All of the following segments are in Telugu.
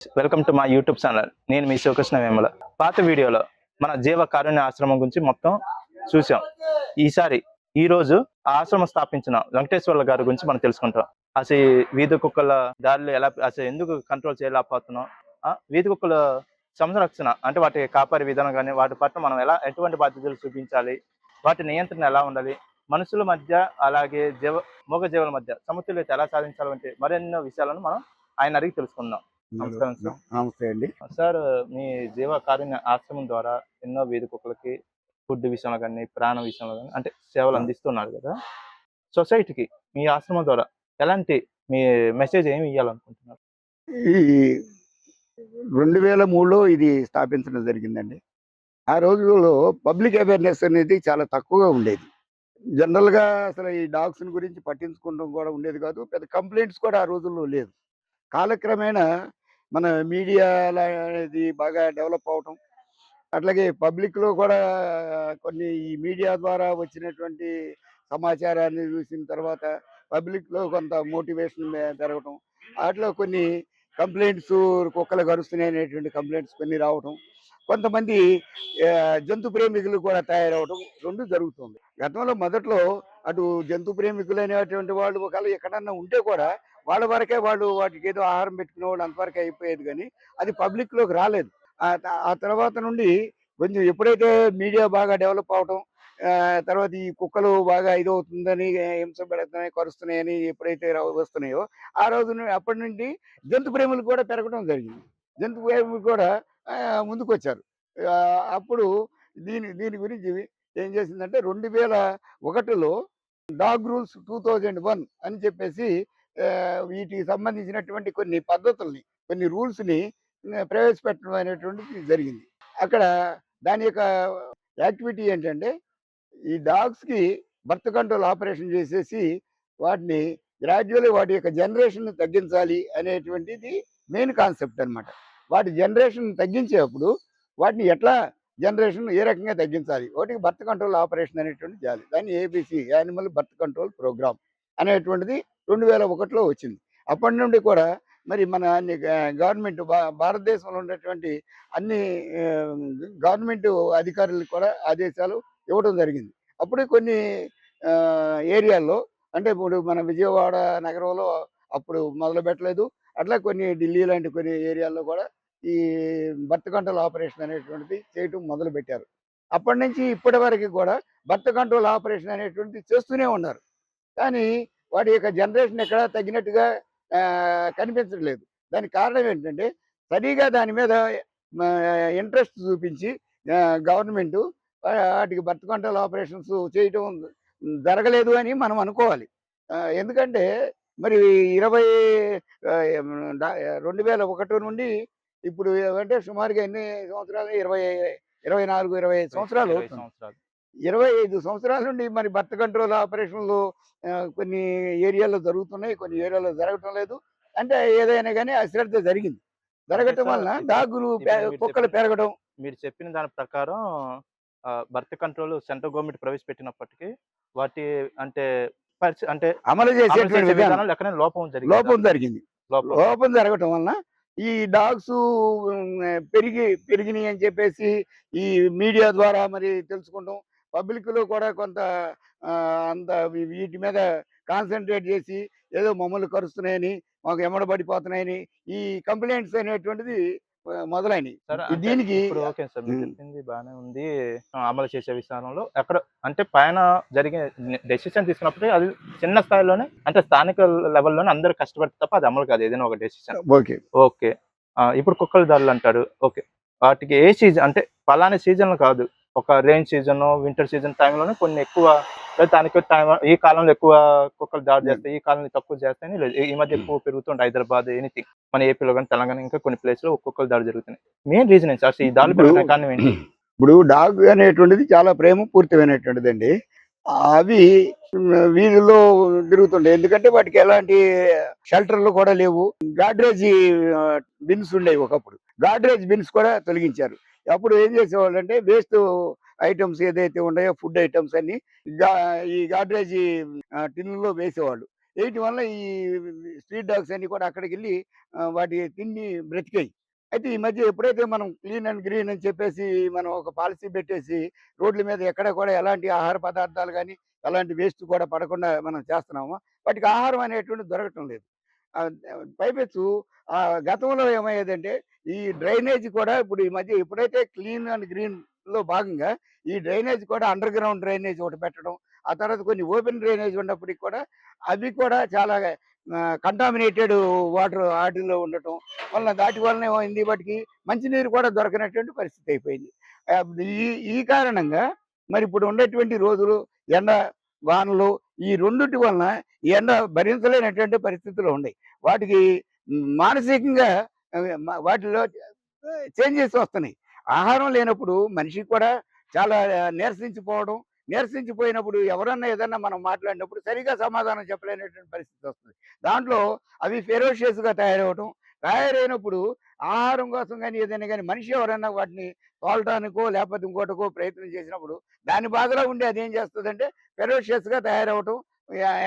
Welcome to my YouTube channel. నేను మీ శివకృష్ణ వేముల. పాత వీడియోలో మన జీవ కారుణ్య ఆశ్రమం గురించి మొత్తం చూసాం. ఈ రోజు ఆ ఆశ్రమం స్థాపించిన వెంకటేశ్వర్ల గారి గురించి మనం తెలుసుకుంటాం. అసలు వీధి కుక్కల దారిలో ఎలా అసలు ఎందుకు కంట్రోల్ చేయలేకపోతున్నాం, వీధి కుక్కల సంరక్షణ అంటే వాటి కాపాడే విధానం కానీ వాటి పట్ల మనం ఎటువంటి బాధ్యతలు చూపించాలి, వాటి నియంత్రణ ఎలా ఉండాలి, మనుషుల మధ్య అలాగే మూగ జీవుల మధ్య సమతుల్యత ఎలా సాధించాలి వంటి మరెన్నో విషయాలను మనం ఆయన అడిగి తెలుసుకుందాం. నమస్కారం సార్. నమస్తే అండి సార్, మీ జీవ కారుణ్య ఆశ్రమం ద్వారా ఎన్నో వీధి కుక్కలకి ఫుడ్ విషయంలో కానీ ప్రాణ విషయంలో కానీ అంటే సేవలు అందిస్తున్నారు కదా. సొసైటీకి మీ ఆశ్రమం ద్వారా ఎలాంటి మీ మెసేజ్ ఏమి ఇవ్వాలనుకుంటున్నారు? ఈ 2003లో ఇది స్థాపించడం జరిగిందండి. ఆ రోజుల్లో పబ్లిక్ అవేర్నెస్ అనేది చాలా తక్కువగా ఉండేది. జనరల్గా అసలు ఈ డాగ్స్ గురించి పట్టించుకోవడం కూడా ఉండేది కాదు. పెద్ద కంప్లైంట్స్ కూడా ఆ రోజుల్లో లేదు. కాలక్రమేణా మన మీడియా అనేది బాగా డెవలప్ అవటం, అట్లాగే పబ్లిక్లో కూడా కొన్ని ఈ మీడియా ద్వారా వచ్చినటువంటి సమాచారాన్ని చూసిన తర్వాత పబ్లిక్లో కొంత మోటివేషన్ పెరగటం, వాటిలో కొన్ని కంప్లైంట్స్ కుక్కలు గరుస్తున్నాయి అనేటువంటి కంప్లైంట్స్ కొన్ని రావటం, కొంతమంది జంతు ప్రేమికులు కూడా తయారవడం రెండు జరుగుతుంది. గతంలో మొదట్లో అటు జంతు ప్రేమికులు అనేటువంటి వాళ్ళు ఒకవేళ ఎక్కడన్నా ఉంటే కూడా వాళ్ళ వరకే వాళ్ళు వాటికి ఏదో ఆహారం పెట్టుకునే వాళ్ళు అంతవరకే అయిపోయేది, కానీ అది పబ్లిక్లోకి రాలేదు. ఆ తర్వాత నుండి కొంచెం ఎప్పుడైతే మీడియా బాగా డెవలప్ అవటం, తర్వాత ఈ కుక్కలు బాగా ఇదవుతుందని హింస పెడుతున్నాయి కరుస్తున్నాయని ఎప్పుడైతే వస్తున్నాయో ఆ రోజు అప్పటి నుండి జంతు ప్రేములు కూడా పెరగడం జరిగింది. జంతు ప్రేములు కూడా ముందుకు వచ్చారు. అప్పుడు దీని గురించి ఏం చేసిందంటే 2001లో డాగ్ రూల్స్ 2001 అని చెప్పేసి వీటికి సంబంధించినటువంటి కొన్ని పద్ధతుల్ని కొన్ని రూల్స్ని ప్రవేశపెట్టడం అనేటువంటిది జరిగింది. అక్కడ దాని యొక్క యాక్టివిటీ ఏంటంటే ఈ డాగ్స్కి బర్త్ కంట్రోల్ ఆపరేషన్ చేసేసి వాటిని గ్రాడ్యువల్లీ వాటి యొక్క జనరేషన్ తగ్గించాలి అనేటువంటిది మెయిన్ కాన్సెప్ట్ అనమాట. వాటి జనరేషన్ తగ్గించేటప్పుడు వాటిని ఎట్లా జనరేషన్ ఏ రకంగా తగ్గించాలి, వాటికి బర్త్ కంట్రోల్ ఆపరేషన్ అనేటువంటిది చేయాలి. దాన్ని ABC animal birth control programme అనేటువంటిది 2001లో వచ్చింది. అప్పటి నుండి కూడా మరి మన అన్ని గవర్నమెంట్ భారతదేశంలో ఉన్నటువంటి అన్ని గవర్నమెంట్ అధికారులకు కూడా ఆదేశాలు ఇవ్వడం జరిగింది. అప్పుడు కొన్ని ఏరియాల్లో అంటే ఇప్పుడు మన విజయవాడ నగరంలో అప్పుడు మొదలు పెట్టలేదు, అట్లా కొన్ని ఢిల్లీ లాంటి కొన్ని ఏరియాల్లో కూడా ఈ బర్త్ కంట్రోల్ ఆపరేషన్ అనేటువంటిది చేయటం మొదలు పెట్టారు. అప్పటి నుంచి ఇప్పటి వరకు కూడా బర్త్ కంట్రోల్ ఆపరేషన్ అనేటువంటిది చేస్తూనే ఉన్నారు. కానీ వాటి యొక్క జనరేషన్ ఎక్కడా తగ్గినట్టుగా కనిపించట్లేదు. దానికి కారణం ఏంటంటే సరిగా దాని మీద ఇంట్రెస్ట్ చూపించి గవర్నమెంటు వాటికి బర్త్ కంట్రోల్ ఆపరేషన్స్ చేయటం జరగలేదు అని మనం అనుకోవాలి. ఎందుకంటే మరి 2001 నుండి ఇప్పుడు అంటే సుమారుగా ఎన్ని సంవత్సరాలు 24-25 సంవత్సరాలు 25 సంవత్సరాల నుండి మరి బర్త్ కంట్రోల్ ఆపరేషన్లు కొన్ని ఏరియాలో జరుగుతున్నాయి, కొన్ని ఏరియాలో జరగటం లేదు. అంటే ఏదైనా కానీ అశ్రద్ధ జరగటం వలన డాగులు కుక్కలు పెరగడం. మీరు చెప్పిన దాని ప్రకారం బర్త్ కంట్రోల్ సెంట్రల్ గవర్నమెంట్ ప్రవేశపెట్టినప్పటికీ వాటి అంటే అమలు చేసేటువంటి విధానం లోపం జరగటం వలన ఈ డాగ్స్ పెరిగినాయి అని చెప్పేసి ఈ మీడియా ద్వారా మరి తెలుసుకుంటాం. పబ్లిక్లో కూడా కొంత అంత వీటి మీద కాన్సన్ట్రేట్ చేసి ఏదో మమ్మల్ని కరుస్తున్నాయని మాకు ఎమ్మడబడిపోతున్నాయని ఈ కంప్లైంట్స్ అనేటువంటిది మొదలైనవి. దీనికి ఓకే సార్, మీరు చెప్పింది బాగానే ఉంది. అమలు చేసే విధానంలో ఎక్కడ అంటే పైన జరిగే డెసిషన్ తీసుకున్నప్పుడు అది చిన్న స్థాయిలోనే అంటే స్థానిక లెవెల్లోనే అందరూ కష్టపడితే తప్ప అది అమలు కాదు ఏదైనా ఒక డెసిషన్. ఓకే ఇప్పుడు కుక్కల దారులు అంటారు. ఓకే, వాటికి ఏ సీజన్ అంటే పలానా సీజన్లు కాదు, ఒక రెయిన్ సీజన్ వింటర్ సీజన్ టైంలోనే కొన్ని ఎక్కువ దానికి టైం ఈ కాలంలో ఎక్కువ కుక్కలు దాడి చేస్తాయి, ఈ కాలంలో తక్కువ చేస్తాయని లేదు. ఈ మధ్య ఎక్కువ పెరుగుతుంది హైదరాబాద్ ఎనీథింగ్ మన ఏపీలో కానీ తెలంగాణ ఇంకా కొన్ని ప్లేస్ లో కుక్కలు దాడి జరుగుతున్నాయి. మెయిన్ రీజన్ ఏంటి సార్ ఈ దాడులు పెరిగిన కారణం ఏంటి? ఇప్పుడు డాగ్ అనేటువంటిది చాలా ప్రేమ పూర్తిమైనటువంటిది అండి. అవి వీధుల్లో తిరుగుతుండే, ఎందుకంటే వాటికి ఎలాంటి షెల్టర్లు కూడా లేవు. గాడ్రేజ్ బిన్స్ ఉండేవి ఒకప్పుడు, గాడ్రేజ్ బిన్స్ కూడా తొలగించారు. అప్పుడు ఏం చేసేవాళ్ళు అంటే వేస్ట్ ఐటమ్స్ ఏదైతే ఉన్నాయో ఫుడ్ ఐటమ్స్ అన్ని ఈ గాడ్రేజ్ టిన్నులో వేసేవాళ్ళు. వేయటం వల్ల ఈ స్ట్రీట్ డాగ్స్ అన్నీ కూడా అక్కడికి వెళ్ళి వాటి తిండి బ్రతికాయి. అయితే ఈ మధ్య ఎప్పుడైతే మనం క్లీన్ అండ్ గ్రీన్ అని చెప్పేసి మనం ఒక పాలసీ పెట్టేసి రోడ్ల మీద ఎక్కడ కూడా ఎలాంటి ఆహార పదార్థాలు కానీ ఎలాంటి వేస్ట్ కూడా పడకుండా మనం చేస్తున్నామో వాటికి ఆహారం అనేటువంటిది దొరకటం లేదు. పైపెచ్చు గతంలో ఏమయ్యేదంటే ఈ డ్రైనేజ్ కూడా ఇప్పుడు ఈ మధ్య ఎప్పుడైతే క్లీన్ అండ్ గ్రీన్‌లో భాగంగా ఈ డ్రైనేజ్ కూడా అండర్ గ్రౌండ్ డ్రైనేజ్ ఒకటి పెట్టడం. ఆ తర్వాత కొన్ని ఓపెన్ డ్రైనేజ్ ఉన్నప్పటికి కూడా అవి కూడా చాలా కంటామినేటెడ్ వాటర్ ఆటిల్లో ఉండటం వలన దాటి వలన ఏమైంది వాటికి మంచినీరు కూడా దొరకనటువంటి పరిస్థితి అయిపోయింది. ఈ ఈ కారణంగా మరి ఇప్పుడు ఉన్నటువంటి రోజులు ఎండ, వానలు ఈ రెండిటి వలన ఈ ఎండ భరించలేనటువంటి పరిస్థితులు ఉన్నాయి. వాటికి మానసికంగా వాటిలో చేంజెస్ వస్తున్నాయి. ఆహారం లేనప్పుడు మనిషికి కూడా చాలా నీరసించిపోవడం, నీరసించిపోయినప్పుడు ఎవరన్నా ఏదన్నా మనం మాట్లాడినప్పుడు సరిగ్గా సమాధానం చెప్పలేనటువంటి పరిస్థితి వస్తుంది. దాంట్లో అవి ఫెరోషియస్‌గా తయారవ్వటం, తయారైనప్పుడు ఆహారం కోసం గానీ, ఏదైనా గానీ మనిషి ఎవరైనా వాటిని తోలటానికో, లేకపోతే ఇంకోటికో ప్రయత్నం చేసినప్పుడు దాని బాధలో ఉండి అదేం చేస్తదంటే ఫెరోషియస్‌గా తయారవ్వటం,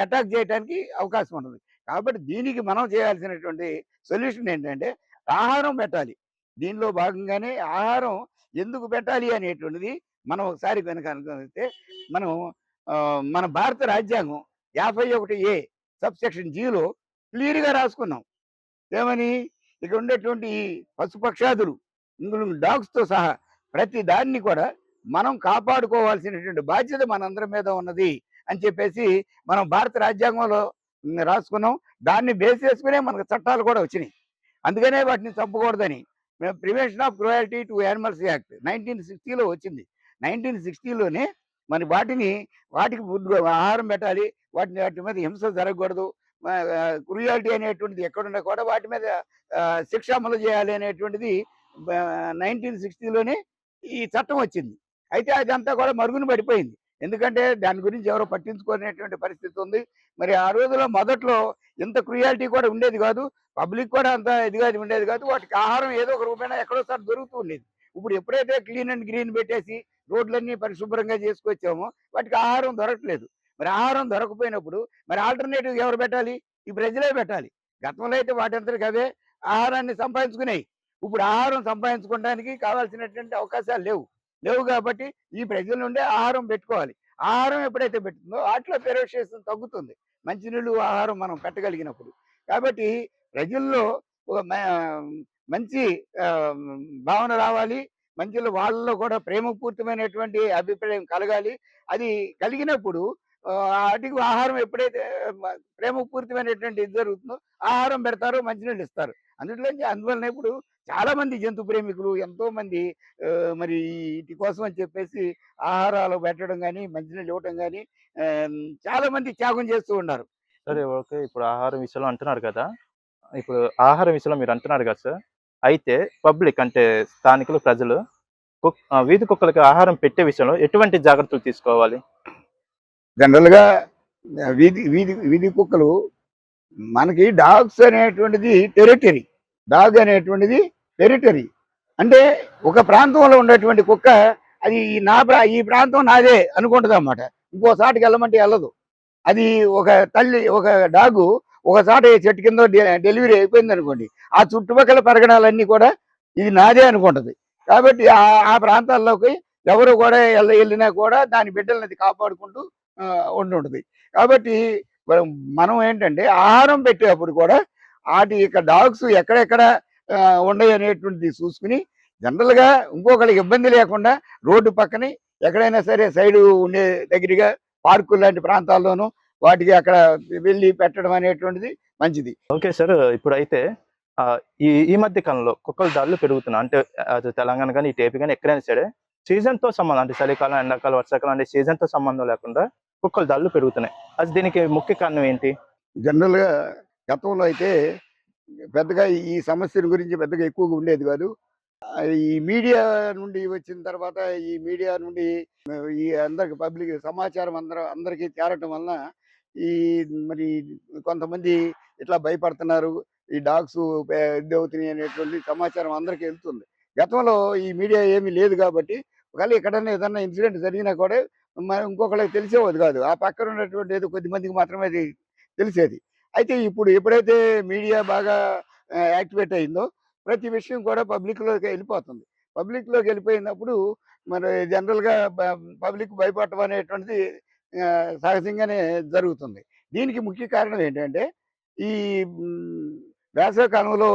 అటాక్ చేయటానికి అవకాశం ఉంటుంది. కాబట్టి దీనికి మనం చేయాల్సినటువంటి సొల్యూషన్ ఏంటంటే ఆహారం పెట్టాలి. దీనిలో భాగంగానే ఆహారం ఎందుకు పెట్టాలి అనేటువంటిది మనం ఒకసారి గనుక అనుకుంటే మనం మన భారత రాజ్యాంగం 51A సబ్‌సెక్షన్ జీలో క్లియర్‌గా రాసుకున్నాం. ఏమని? ఇక్కడ ఉండేటువంటి ఈ పశుపక్షాదులు ఇందులో డాగ్స్‌తో సహా ప్రతి దాన్ని కూడా మనం కాపాడుకోవాల్సినటువంటి బాధ్యత మనందరి మీద ఉన్నది అని చెప్పేసి మనం భారత రాజ్యాంగంలో రాసుకున్నాం. దాన్ని బేస్ చేసుకునే మనకు చట్టాలు కూడా వచ్చినాయి. అందుకనే వాటిని చంపకూడదని prevention of cruelty to animals act 1960లో వచ్చింది. 1960లోనే మరి వాటికి ఫుడ్ ఆహారం పెట్టాలి. వాటి మీద హింస జరగకూడదు. క్రూయాలిటీ అనేటువంటిది ఎక్కడున్నా కూడా వాటి మీద శిక్ష అమలు చేయాలి అనేటువంటిది 1960లోనే ఈ చట్టం వచ్చింది. అయితే అదంతా కూడా మరుగున పడిపోయింది. ఎందుకంటే దాని గురించి ఎవరో పట్టించుకునేటువంటి పరిస్థితి ఉంది. మరి ఆ రోజుల్లో మొదట్లో ఇంత క్రూయాలిటీ కూడా ఉండేది కాదు. పబ్లిక్ కూడా అంత ఇదిగా ఉండేది కాదు. వాటికి ఆహారం ఏదో ఒక రూపేణా ఎక్కడోసారి దొరుకుతూ ఉండేది. ఇప్పుడు ఎప్పుడైతే క్లీన్ అండ్ గ్రీన్ పెట్టేసి రోడ్లన్నీ పరిశుభ్రంగా చేసుకొచ్చామో వాటికి ఆహారం దొరకట్లేదు. మరి ఆహారం దొరకపోయినప్పుడు మరి ఆల్టర్నేటివ్ ఎవరు పెట్టాలి? ఈ ప్రజలే పెట్టాలి. గతంలో అయితే వాటంతటికి అవే ఆహారాన్ని సంపాదించుకునేయి. ఇప్పుడు ఆహారం సంపాదించుకోవడానికి కావాల్సినటువంటి అవకాశాలు లేవు కాబట్టి ఈ ప్రజల నుండే ఆహారం పెట్టుకోవాలి. ఆహారం ఎప్పుడైతే పెడుతుందో వాటిలో ఫెరోషియస్ తగ్గుతుంది. మంచినీళ్ళు, ఆహారం మనం పెట్టగలిగినప్పుడు. కాబట్టి ప్రజల్లో ఒక మంచి భావన రావాలి. మంచిలో వాళ్ళలో కూడా ప్రేమపూరితమైనటువంటి అభిప్రాయం కలగాలి. అది కలిగినప్పుడు వాటికి ఆహారం ఎప్పుడైతే ప్రేమపూరితమైనటువంటి ఇది జరుగుతుందో ఆహారం పెడతారు, మంచినీళ్ళు ఇస్తారు. అందువలన ఇప్పుడు చాలా మంది జంతు ప్రేమికులు ఎంతో మంది మరి వీటి కోసం అని చెప్పేసి ఆహారాలు పెట్టడం కానీ, మంచినీళ్ళు ఇవ్వటం కానీ చాలా మంది త్యాగం చేస్తూ ఉన్నారు. సరే, ఓకే. ఇప్పుడు ఆహారం విషయంలో అంటున్నారు కదా! ఇప్పుడు ఆహారం విషయంలో మీరు అంటున్నారు కదా సార్! అయితే పబ్లిక్ అంటే స్థానికులు, ప్రజలు వీధి కుక్కలకి ఆహారం పెట్టే విషయంలో ఎటువంటి జాగ్రత్తలు తీసుకోవాలి? జనరల్‌గా వీధి కుక్కలు మనకి డాగ్స్ అనేటువంటిది టెరిటరీ. డాగ్ అనేటువంటిది టెరిటరీ. అంటే ఒక ప్రాంతంలో ఉండేటువంటి కుక్క అది ఈ ప్రాంతం నాదే అనుకుంటదన్నమాట. ఇంకో చాటుకి వెళ్ళమంటే వెళ్ళదు. అది ఒక డాగు ఒకసారి చెట్టు కింద డెలివరీ అయిపోయింది అనుకోండి, ఆ చుట్టుపక్కల పరిగణాలన్నీ కూడా ఇది నాదే అనుకుంటది. కాబట్టి ఆ ప్రాంతాల్లోకి ఎవరు కూడా వెళ్ళినా కూడా దాని బిడ్డలను అది కాపాడుకుంటూ ఉంటుంటది. కాబట్టి మనం ఏంటంటే ఆహారం పెట్టేటప్పుడు కూడా వాటి యొక్క డాగ్స్ ఎక్కడెక్కడ ఉన్నాయి అనేటువంటిది చూసుకుని జనరల్గా ఇంకొకరికి ఇబ్బంది లేకుండా రోడ్డు పక్కనే ఎక్కడైనా సరే సైడు ఉండే దగ్గరగా పార్కు లాంటి ప్రాంతాల్లోనూ వాటికి అక్కడ వెళ్ళి పెట్టడం అనేటువంటిది మంచిది. Okay sir. ఇప్పుడైతే ఈ మధ్య కాలంలో కుక్కల దాడులు పెరుగుతున్నాయి. అంటే అటు తెలంగాణ కానీ, ఇటు ఏపీ కానీ ఎక్కడైనా సరే సీజన్‌తో సంబంధం, అంటే చలికాలం, ఎండాకాలం, వర్షాకాలం అంటే సీజన్‌తో సంబంధం లేకుండా కుక్కల దాడులు పెరుగుతున్నాయి. దీనికి ముఖ్య కారణం ఏంటి? జనరల్‌గా గతంలో అయితే పెద్దగా ఈ సమస్యల గురించి పెద్దగా ఎక్కువగా ఉండేది కాదు. ఈ మీడియా నుండి వచ్చిన తర్వాత ఈ మీడియా నుండి ఈ అందరికి పబ్లిక్ సమాచారం అందరికీ చేరటం వలన ఈ మరి కొంతమంది ఇట్లా భయపడుతున్నారు. ఈ డాగ్స్ ఇదవుతున్నాయి అనేటువంటి సమాచారం అందరికీ వెళ్తుంది. గతంలో ఈ మీడియా ఏమీ లేదు కాబట్టి ఒకవేళ ఎక్కడైనా ఏదన్నా ఇన్సిడెంట్ జరిగినా కూడా ఇంకొకళ్ళకి తెలిసేది కాదు. ఆ పక్కన ఉన్నటువంటి ఏదో కొద్ది మందికి మాత్రమే అది తెలిసేది. అయితే ఇప్పుడు ఎప్పుడైతే మీడియా బాగా యాక్టివేట్ అయిందో ప్రతి విషయం కూడా పబ్లిక్‌లోకి వెళ్ళిపోతుంది. పబ్లిక్‌లోకి వెళ్ళిపోయినప్పుడు మరి జనరల్‌గా పబ్లిక్ భయపడటం అనేటువంటిది సహజంగానే జరుగుతుంది. దీనికి ముఖ్య కారణం ఏంటంటే ఈ హ్మ్, వేసవి కాలంలో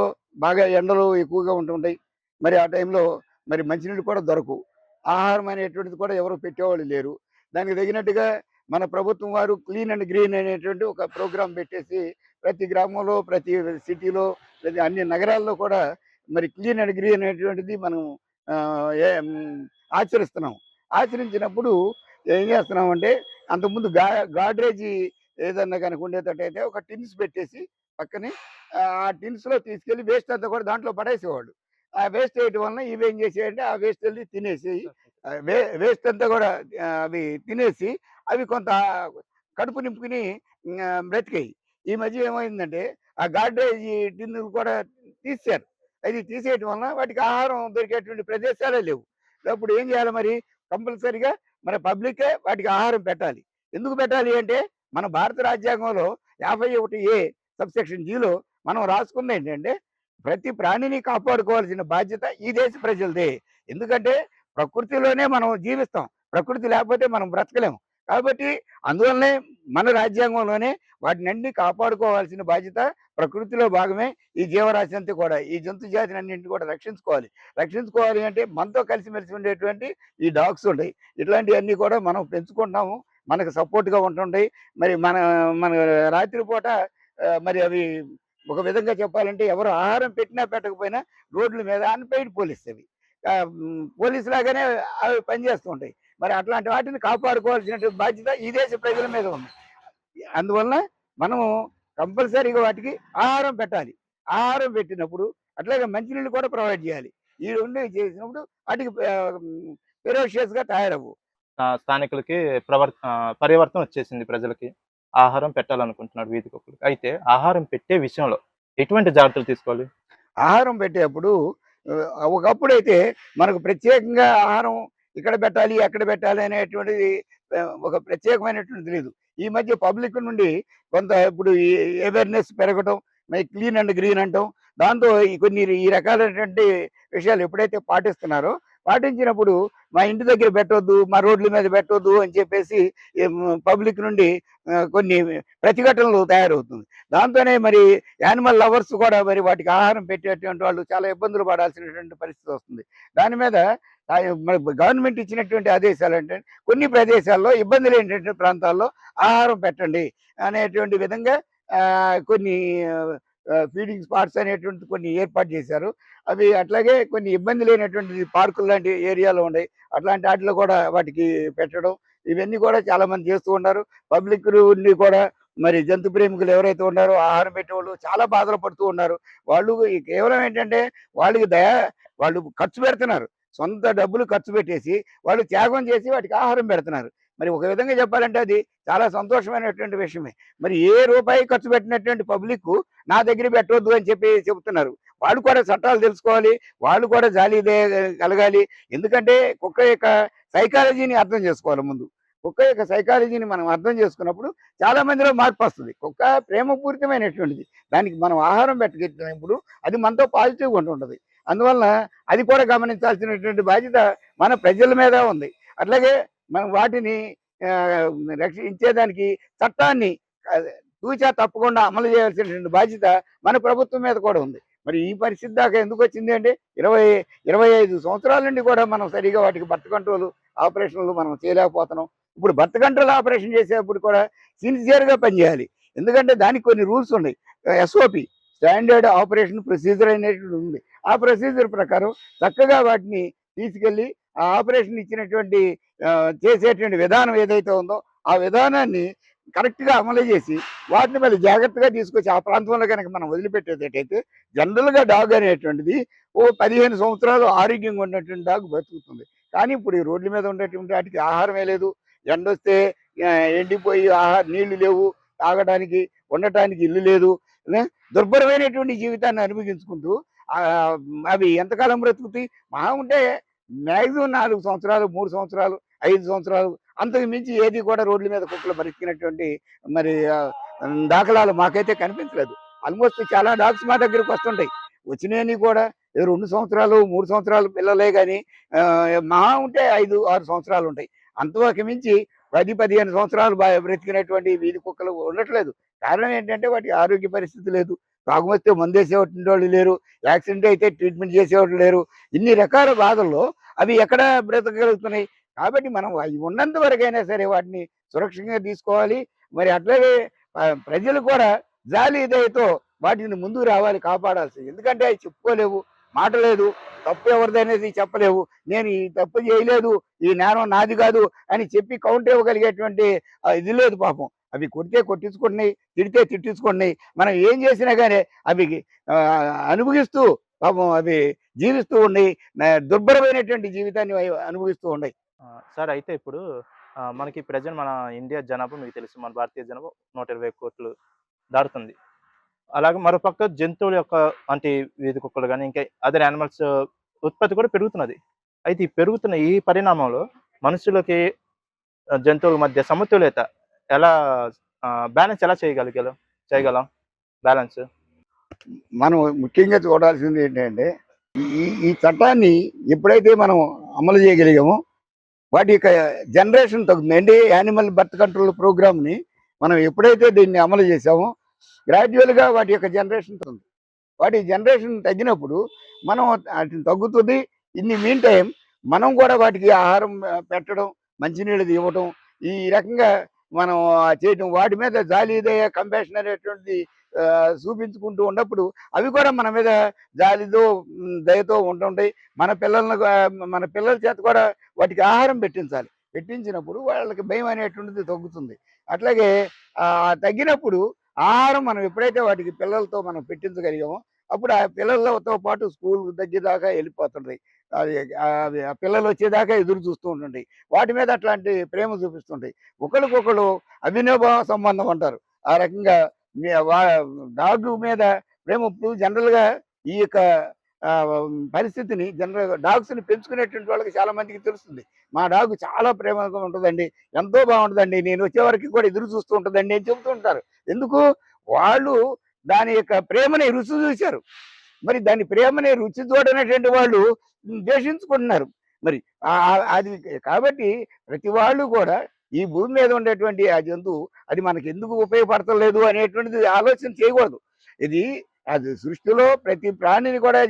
బాగా ఎండలు ఎక్కువగా ఉంటుంటాయి. మరి ఆ టైంలో మరి మంచినీళ్ళు కూడా దొరకవు. ఆహారం అనేటువంటిది కూడా ఎవరు పెట్టేవాళ్ళు లేరు. దానికి తగినట్టుగా మన ప్రభుత్వం వారు క్లీన్ అండ్ గ్రీన్ అనేటువంటి ఒక ప్రోగ్రామ్ పెట్టేసి ప్రతి గ్రామంలో, ప్రతి సిటీలో, ప్రతి అన్ని నగరాల్లో కూడా మరి క్లీన్ అండ్ గ్రీన్ అనేటువంటిది మనం ఆచరిస్తున్నాం. ఆచరించినప్పుడు ఏం చేస్తున్నామంటే అంతకుముందు గాడ్రేజీ ఏదన్నా గనుక ఉండేటట్టయితే ఒక టిన్స్ పెట్టేసి పక్కనే ఆ టిన్స్‌లో తీసుకెళ్ళి వేస్ట్ అంతా కూడా దాంట్లో పడేసేవాళ్ళు. ఆ వేస్ట్ చేయటం వలన ఇవేం చేసాయంటే ఆ వేస్ట్ ఎళ్లి తినేసి వేస్ట్ అంతా కూడా అవి తినేసి అవి కొంత కడుపు నింపుకొని బ్రతికాయి. ఈ మధ్య ఏమైందంటే ఆ గాడ్రేజ్ టిన్నులు కూడా తీసేశారు. అది తీసేయటం వలన వాటికి ఆహారం దొరికేటువంటి ప్రదేశాలే లేవు. అప్పుడు ఏం చేయాలి మరి? కంపల్సరీగా మన పబ్లికే వాటికి ఆహారం పెట్టాలి. ఎందుకు పెట్టాలి అంటే మన భారత రాజ్యాంగంలో 51 సబ్‌సెక్షన్ జీలో మనం రాసుకుందేంటంటే ప్రతి ప్రాణిని కాపాడుకోవాల్సిన బాధ్యత ఈ దేశ ప్రజలదే. ఎందుకంటే ప్రకృతిలోనే మనం జీవిస్తాం. ప్రకృతి లేకపోతే మనం బ్రతకలేము. కాబట్టి అందువల్లనే మన రాజ్యాంగంలోనే వాటినన్ని కాపాడుకోవాల్సిన బాధ్యత ప్రకృతిలో భాగమే ఈ జీవరాశి అంతా కూడా. ఈ జంతు జాతినన్నింటిని కూడా రక్షించుకోవాలి. రక్షించుకోవాలి అంటే మనతో కలిసిమెలిసి ఉండేటువంటి ఈ డాగ్స్ ఉంటాయి. ఇట్లాంటియన్నీ కూడా మనం పెంచుకుంటాము. మనకు సపోర్ట్‌గా ఉంటుంటాయి. మరి మన రాత్రి పూట మరి అవి ఒక విధంగా చెప్పాలంటే ఎవరు ఆహారం పెట్టినా పెట్టకపోయినా రోడ్ల మీద అన్‌పెయిడ్ పోలీస్ అవి. పోలీస్ లాగానే అవి పనిచేస్తూ ఉంటాయి. మరి అట్లాంటి వాటిని కాపాడుకోవాల్సినటువంటి బాధ్యత ఈ దేశ ప్రజల మీద ఉంది. అందువలన మనము కంపల్సరీగా వాటికి ఆహారం పెట్టాలి. ఆహారం పెట్టినప్పుడు అట్లాగే మంచినీళ్ళు కూడా ప్రొవైడ్ చేయాలి. ఈ 2 చేసినప్పుడు వాటికి ఫెరోషియస్‌గా తయారవ్వవు. స్థానికులకి పరివర్తన వచ్చేసింది ప్రజలకి. ఆహారం పెట్టాలనుకుంటున్నాడు వీధి కుక్కలకి. అయితే ఆహారం పెట్టే విషయంలో ఎటువంటి జాగ్రత్తలు తీసుకోవాలి? ఆహారం పెట్టేప్పుడు ఒకప్పుడైతే మనకు ప్రత్యేకంగా ఆహారం ఇక్కడ పెట్టాలి, అక్కడ పెట్టాలి అనేటువంటిది ఒక ప్రత్యేకమైనటువంటిది లేదు. ఈ మధ్య పబ్లిక్ నుండి కొంత ఇప్పుడు ఈ అవేర్‌నెస్ పెరగటం, మరి క్లీన్ అండ్ గ్రీన్ అంటాం. దాంతో కొన్ని ఈ రకాలైనటువంటి విషయాలు ఎప్పుడైతే పాటిస్తున్నారో, పాటించినప్పుడు మా ఇంటి దగ్గర పెట్టొద్దు, మా రోడ్ల మీద పెట్టొద్దు అని చెప్పేసి పబ్లిక్ నుండి కొన్ని ప్రతిఘటనలు తయారవుతుంది. దాంతోనే మరి యానిమల్ లవర్స్ కూడా మరి వాటికి ఆహారం పెట్టేటువంటి వాళ్ళు చాలా ఇబ్బందులు పడాల్సినటువంటి పరిస్థితి వస్తుంది. దాని మీద మరి గవర్నమెంట్ ఇచ్చినటువంటి ఆదేశాలు అంటే కొన్ని ప్రదేశాల్లో ఇబ్బంది లేనటువంటి ప్రాంతాల్లో ఆహారం పెట్టండి అనేటువంటి విధంగా కొన్ని ఫీడింగ్ స్పాట్స్ అనేటువంటి కొన్ని ఏర్పాటు చేశారు. అవి అట్లాగే కొన్ని ఇబ్బంది లేనటువంటి పార్కులు లాంటి ఏరియాలో ఉన్నాయి. అట్లాంటి వాటిలో కూడా వాటికి పెట్టడం ఇవన్నీ కూడా చాలా మంది చేస్తూ ఉన్నారు. పబ్లిక్ నుండి కూడా మరి జంతు ప్రేమికులు ఎవరైతే ఉన్నారో ఆహారం పెట్టేవాళ్ళు చాలా బాధలు పడుతూ ఉన్నారు. వాళ్ళు కేవలం ఏంటంటే వాళ్ళకి వాళ్ళు ఖర్చు పెడుతున్నారు. సొంత డబ్బులు ఖర్చు పెట్టేసి వాళ్ళు త్యాగం చేసి వాటికి ఆహారం పెడుతున్నారు. మరి ఒక విధంగా చెప్పాలంటే అది చాలా సంతోషమైనటువంటి విషయమే. మరి ఏ రూపాయి ఖర్చు పెట్టినటువంటి పబ్లిక్ నా దగ్గర పెట్టొద్దు అని చెప్పి చెబుతున్నారు. వాళ్ళు కూడా చట్టాలు తెలుసుకోవాలి. వాళ్ళు కూడా జాలి కలగాలి. ఎందుకంటే కుక్క యొక్క సైకాలజీని అర్థం చేసుకోవాలి ముందు. కుక్క యొక్క సైకాలజీని మనం అర్థం చేసుకున్నప్పుడు చాలా మందిలో మార్పు వస్తుంది. కుక్క ప్రేమపూరితమైనటువంటిది. దానికి మనం ఆహారం పెట్టగలిగినప్పుడు అది మనతో పాజిటివ్‌గా ఉంటుంటది. అందువలన అది కూడా గమనించాల్సినటువంటి బాధ్యత మన ప్రజల మీద ఉంది. అట్లాగే మనం వాటిని రక్షించేదానికి చట్టాన్ని తూచా తప్పకుండా అమలు చేయాల్సినటువంటి బాధ్యత మన ప్రభుత్వం మీద కూడా ఉంది. మరి ఈ పరిస్థితి దాకా ఎందుకు వచ్చింది అంటే 25 సంవత్సరాల నుండి కూడా మనం సరిగ్గా వాటికి బర్త్ కంట్రోల్ ఆపరేషన్లు మనం చేయలేకపోతున్నాం. ఇప్పుడు బర్త్ కంట్రోల్ ఆపరేషన్ చేసేప్పుడు కూడా సిన్సియర్‌గా పనిచేయాలి. ఎందుకంటే దానికి కొన్ని రూల్స్ ఉన్నాయి. ఎస్ఓపి స్టాండర్డ్ ఆపరేషన్ ప్రొసీజర్ అనేటువంటిది ఉంది. ఆ ప్రొసీజర్ ప్రకారం చక్కగా వాటిని తీసుకెళ్ళి ఆ ఆపరేషన్ ఇచ్చినటువంటి చేసేటువంటి విధానం ఏదైతే ఉందో ఆ విధానాన్ని కరెక్ట్‌గా అమలు చేసి వాటిని మళ్ళీ జాగ్రత్తగా తీసుకొచ్చి ఆ ప్రాంతంలో కనుక మనం వదిలిపెట్టేటట్టయితే జనరల్‌గా డాగ్ అనేటువంటిది 15 సంవత్సరాలు ఆరోగ్యంగా ఉన్నటువంటి డాగ్ బతుకుతుంది. కానీ ఇప్పుడు ఈ రోడ్ల మీద ఉండేటువంటి వాటికి ఆహారమే లేదు. ఎండొస్తే ఎండిపోయి నీళ్లు లేవు, తాగడానికి, ఉండటానికి ఇల్లు లేదు. దుర్భరమైనటువంటి జీవితాన్ని అనుభవించుకుంటూ అవి ఎంతకాలం బ్రతుకుతాయి? మహా ఉంటే మాక్సిమం 4 సంవత్సరాలు, 3 సంవత్సరాలు, 5 సంవత్సరాలు అంతకు మించి ఏది కూడా రోడ్ల మీద కుక్కలు బ్రతికినటువంటి మరి దాఖలాలు మాకైతే కనిపించలేదు. ఆల్మోస్ట్ చాలా డాగ్స్ మా దగ్గరికి వస్తుంటాయి. వచ్చినయన్ని కూడా ఏదో 2 సంవత్సరాలు, 3 సంవత్సరాల పిల్లలే గాని మహా ఉంటే 5, 6 సంవత్సరాలు ఉంటాయి. అంతవరకు మించి 10, 15 సంవత్సరాలు బ్రతికినటువంటి వీధి కుక్కలు ఉండట్లేదు. కారణం ఏంటంటే వాటి ఆరోగ్య పరిస్థితి లేదు. తాగుమొస్తే మందేసేటోళ్ళు లేరు. యాక్సిడెంట్ అయితే ట్రీట్మెంట్ చేసేవాళ్ళు లేరు. ఇన్ని రకాల బాధల్లో అవి ఎక్కడ బ్రతకగలుగుతున్నాయి? కాబట్టి మనం అవి ఉన్నంత వరకైనా సరే వాటిని సురక్షితంగా తీసుకోవాలి. మరి అట్లాగే ప్రజలు కూడా జాలి దయతో వాటిని ముందుకు రావాలి, కాపాడాల్సింది. ఎందుకంటే అవి చెప్పుకోలేవు, మాట లేదు, తప్పు ఎవరిదనేది చెప్పలేవు. నేను ఈ తప్పు చేయలేదు, ఈ నేరం నాది కాదు అని చెప్పి కౌంటర్ ఇవ్వగలిగేటువంటి ఇది లేదు పాపం. అవి కొడితే కొట్టించుకుంటున్నాయి, తిడితే తిట్టించుకుంటున్నాయి. మనం ఏం చేసినా కానీ అవి అనుభవిస్తూ పాపం అవి జీవిస్తూ ఉన్నాయి. దుర్భరమైనటువంటి జీవితాన్ని అవి అనుభవిస్తూ ఉన్నాయి. సార్ అయితే ఇప్పుడు మనకి ప్రెజెంట్ మన ఇండియా జనాభా మీకు తెలుసు. మన భారతీయ జనాభా 120 కోట్లు దాటుతుంది. అలాగే మరోపక్క జంతువుల యొక్క అంటే వీధి కుక్కలు గాని, ఇంకా అదర్ యానిమల్స్ ఉత్పత్తి కూడా పెరుగుతున్నది. అయితే ఈ పెరుగుతున్న ఈ పరిణామంలో మనుషులకి, జంతువుల మధ్య సమతుల్యత ఎలా బ్యాలెన్స్ ఎలా చేయగలం బ్యాలెన్స్? మనం ముఖ్యంగా చూడాల్సింది ఏంటంటే ఈ ఈ చట్టాన్ని ఎప్పుడైతే మనం అమలు చేయగలిగామో వాటి యొక్క జనరేషన్ తగ్గుతుంది. అంటే యానిమల్ బర్త్ కంట్రోల్ ప్రోగ్రామ్ని మనం ఎప్పుడైతే దీన్ని అమలు చేసామో గ్రాడ్యువల్గా వాటి యొక్క జనరేషన్ తగ్గుతుంది. వాటి జనరేషన్ తగ్గినప్పుడు మనం వాటిని తగ్గుతుంది. ఇన్ని మీన్ టైం మనం కూడా వాటికి ఆహారం పెట్టడం, మంచినీళ్ళు ఇవ్వటం, ఈ రకంగా మనం చేయటం, వాటి మీద జాలి దయ కంపాషన్ అనేటువంటిది చూపించుకుంటూ ఉన్నప్పుడు అవి కూడా మన మీద జాలితో దయతో ఉంటుంటాయి. మన పిల్లల చేత కూడా వాటికి ఆహారం పెట్టించాలి. పెట్టించినప్పుడు వాళ్ళకి భయం అనేటువంటిది తగ్గుతుంది. అట్లాగే తగ్గినప్పుడు ఆహారం మనం ఎప్పుడైతే వాటికి పిల్లలతో మనం పెట్టించగలిగామో అప్పుడు ఆ పిల్లలతో పాటు స్కూల్ దగ్గర దాకా వెళ్ళిపోతుంటాయి. అది ఆ పిల్లలు వచ్చేదాకా ఎదురు చూస్తూ ఉంటుంటాయి. వాటి మీద అట్లాంటి ప్రేమ చూపిస్తుంటాయి. ఒకరికొకరు అవినాభావ సంబంధం అంటారు. ఆ రకంగా డాగ్ మీద ప్రేమ ఇప్పుడు జనరల్గా ఈ యొక్క పరిస్థితిని జనరల్గా డాగ్స్ని పెంచుకునేటువంటి వాళ్ళకి చాలా మందికి తెలుస్తుంది. మా డాగ్ చాలా ప్రేమగా ఉంటుందండి, ఎంతో బాగుంటుందండి, నేను వచ్చే వరకు కూడా ఎదురు చూస్తూ ఉంటుందండి అని చెబుతూ ఉంటారు. ఎందుకు? వాళ్ళు దాని యొక్క ప్రేమని రుచి చూశారు. మరి దాని ప్రేమని రుచి చూడనటువంటి వాళ్ళు ద్వేషించుకుంటున్నారు. మరి అది కాబట్టి ప్రతి వాళ్ళు కూడా ఈ భూమి మీద ఉండేటువంటి ఆ జంతువు అది మనకి ఎందుకు ఉపయోగపడతలేదు అనేటువంటిది ఆలోచన చేయకూడదు. ఇది అది సృష్టిలో ప్రతి ప్రాణిని కూడా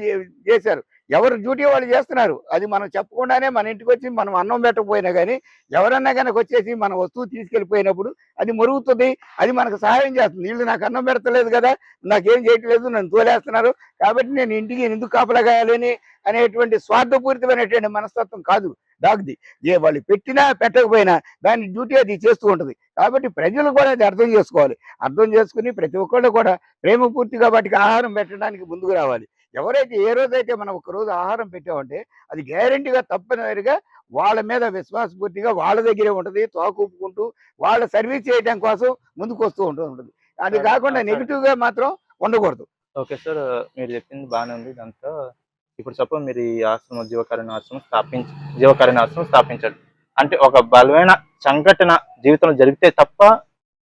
చేశారు. ఎవరు డ్యూటీ వాళ్ళు చేస్తున్నారు. అది మనం చెప్పకుండానే మన ఇంటికి వచ్చి మనం అన్నం పెట్టకపోయినా కానీ ఎవరన్నా కనుక వచ్చేసి మన వస్తువు తీసుకెళ్ళిపోయినప్పుడు అది మరుగుతుంది, అది మనకు సహాయం చేస్తుంది. వీళ్ళు నాకు అన్నం పెడతలేదు కదా, నాకేం చేయట్లేదు, నన్ను తోలేస్తున్నారు, కాబట్టి నేను ఇంటికి ఎందుకు కాపలా కాయాలని అనేటువంటి స్వార్థపూరితమైనటువంటి మనస్తత్వం కాదు డాగ్ది. వాళ్ళు పెట్టినా పెట్టకపోయినా దాని డ్యూటీ అది చేస్తూ ఉంటుంది. కాబట్టి ప్రజలు కూడా అది అర్థం చేసుకోవాలి. అర్థం చేసుకుని ప్రతి ఒక్కళ్ళు కూడా ప్రేమపూర్తిగా వాటికి ఆహారం పెట్టడానికి ముందుకు రావాలి. ఎవరైతే ఏ రోజైతే మనం ఒక రోజు ఆహారం పెట్టామంటే అది గ్యారెంటీగా తప్పనిసరిగా వాళ్ళ మీద విశ్వాసపూర్తిగా వాళ్ళ దగ్గరే ఉంటుంది. తోకూపుకుంటూ వాళ్ళ సర్వీస్ చేయడం కోసం ముందుకు వస్తూ ఉంటుంది. అది కాకుండా నెగిటివ్గా మాత్రం ఉండకూడదు. ఓకే సార్, మీరు చెప్పింది బాగానే ఉంది. దాంతో ఇప్పుడు సపోజ్ మీరు ఈ జీవకారుణ్య ఆశ్రమం స్థాపించాడు అంటే ఒక బలమైన సంఘటన జీవితంలో జరిగితే తప్ప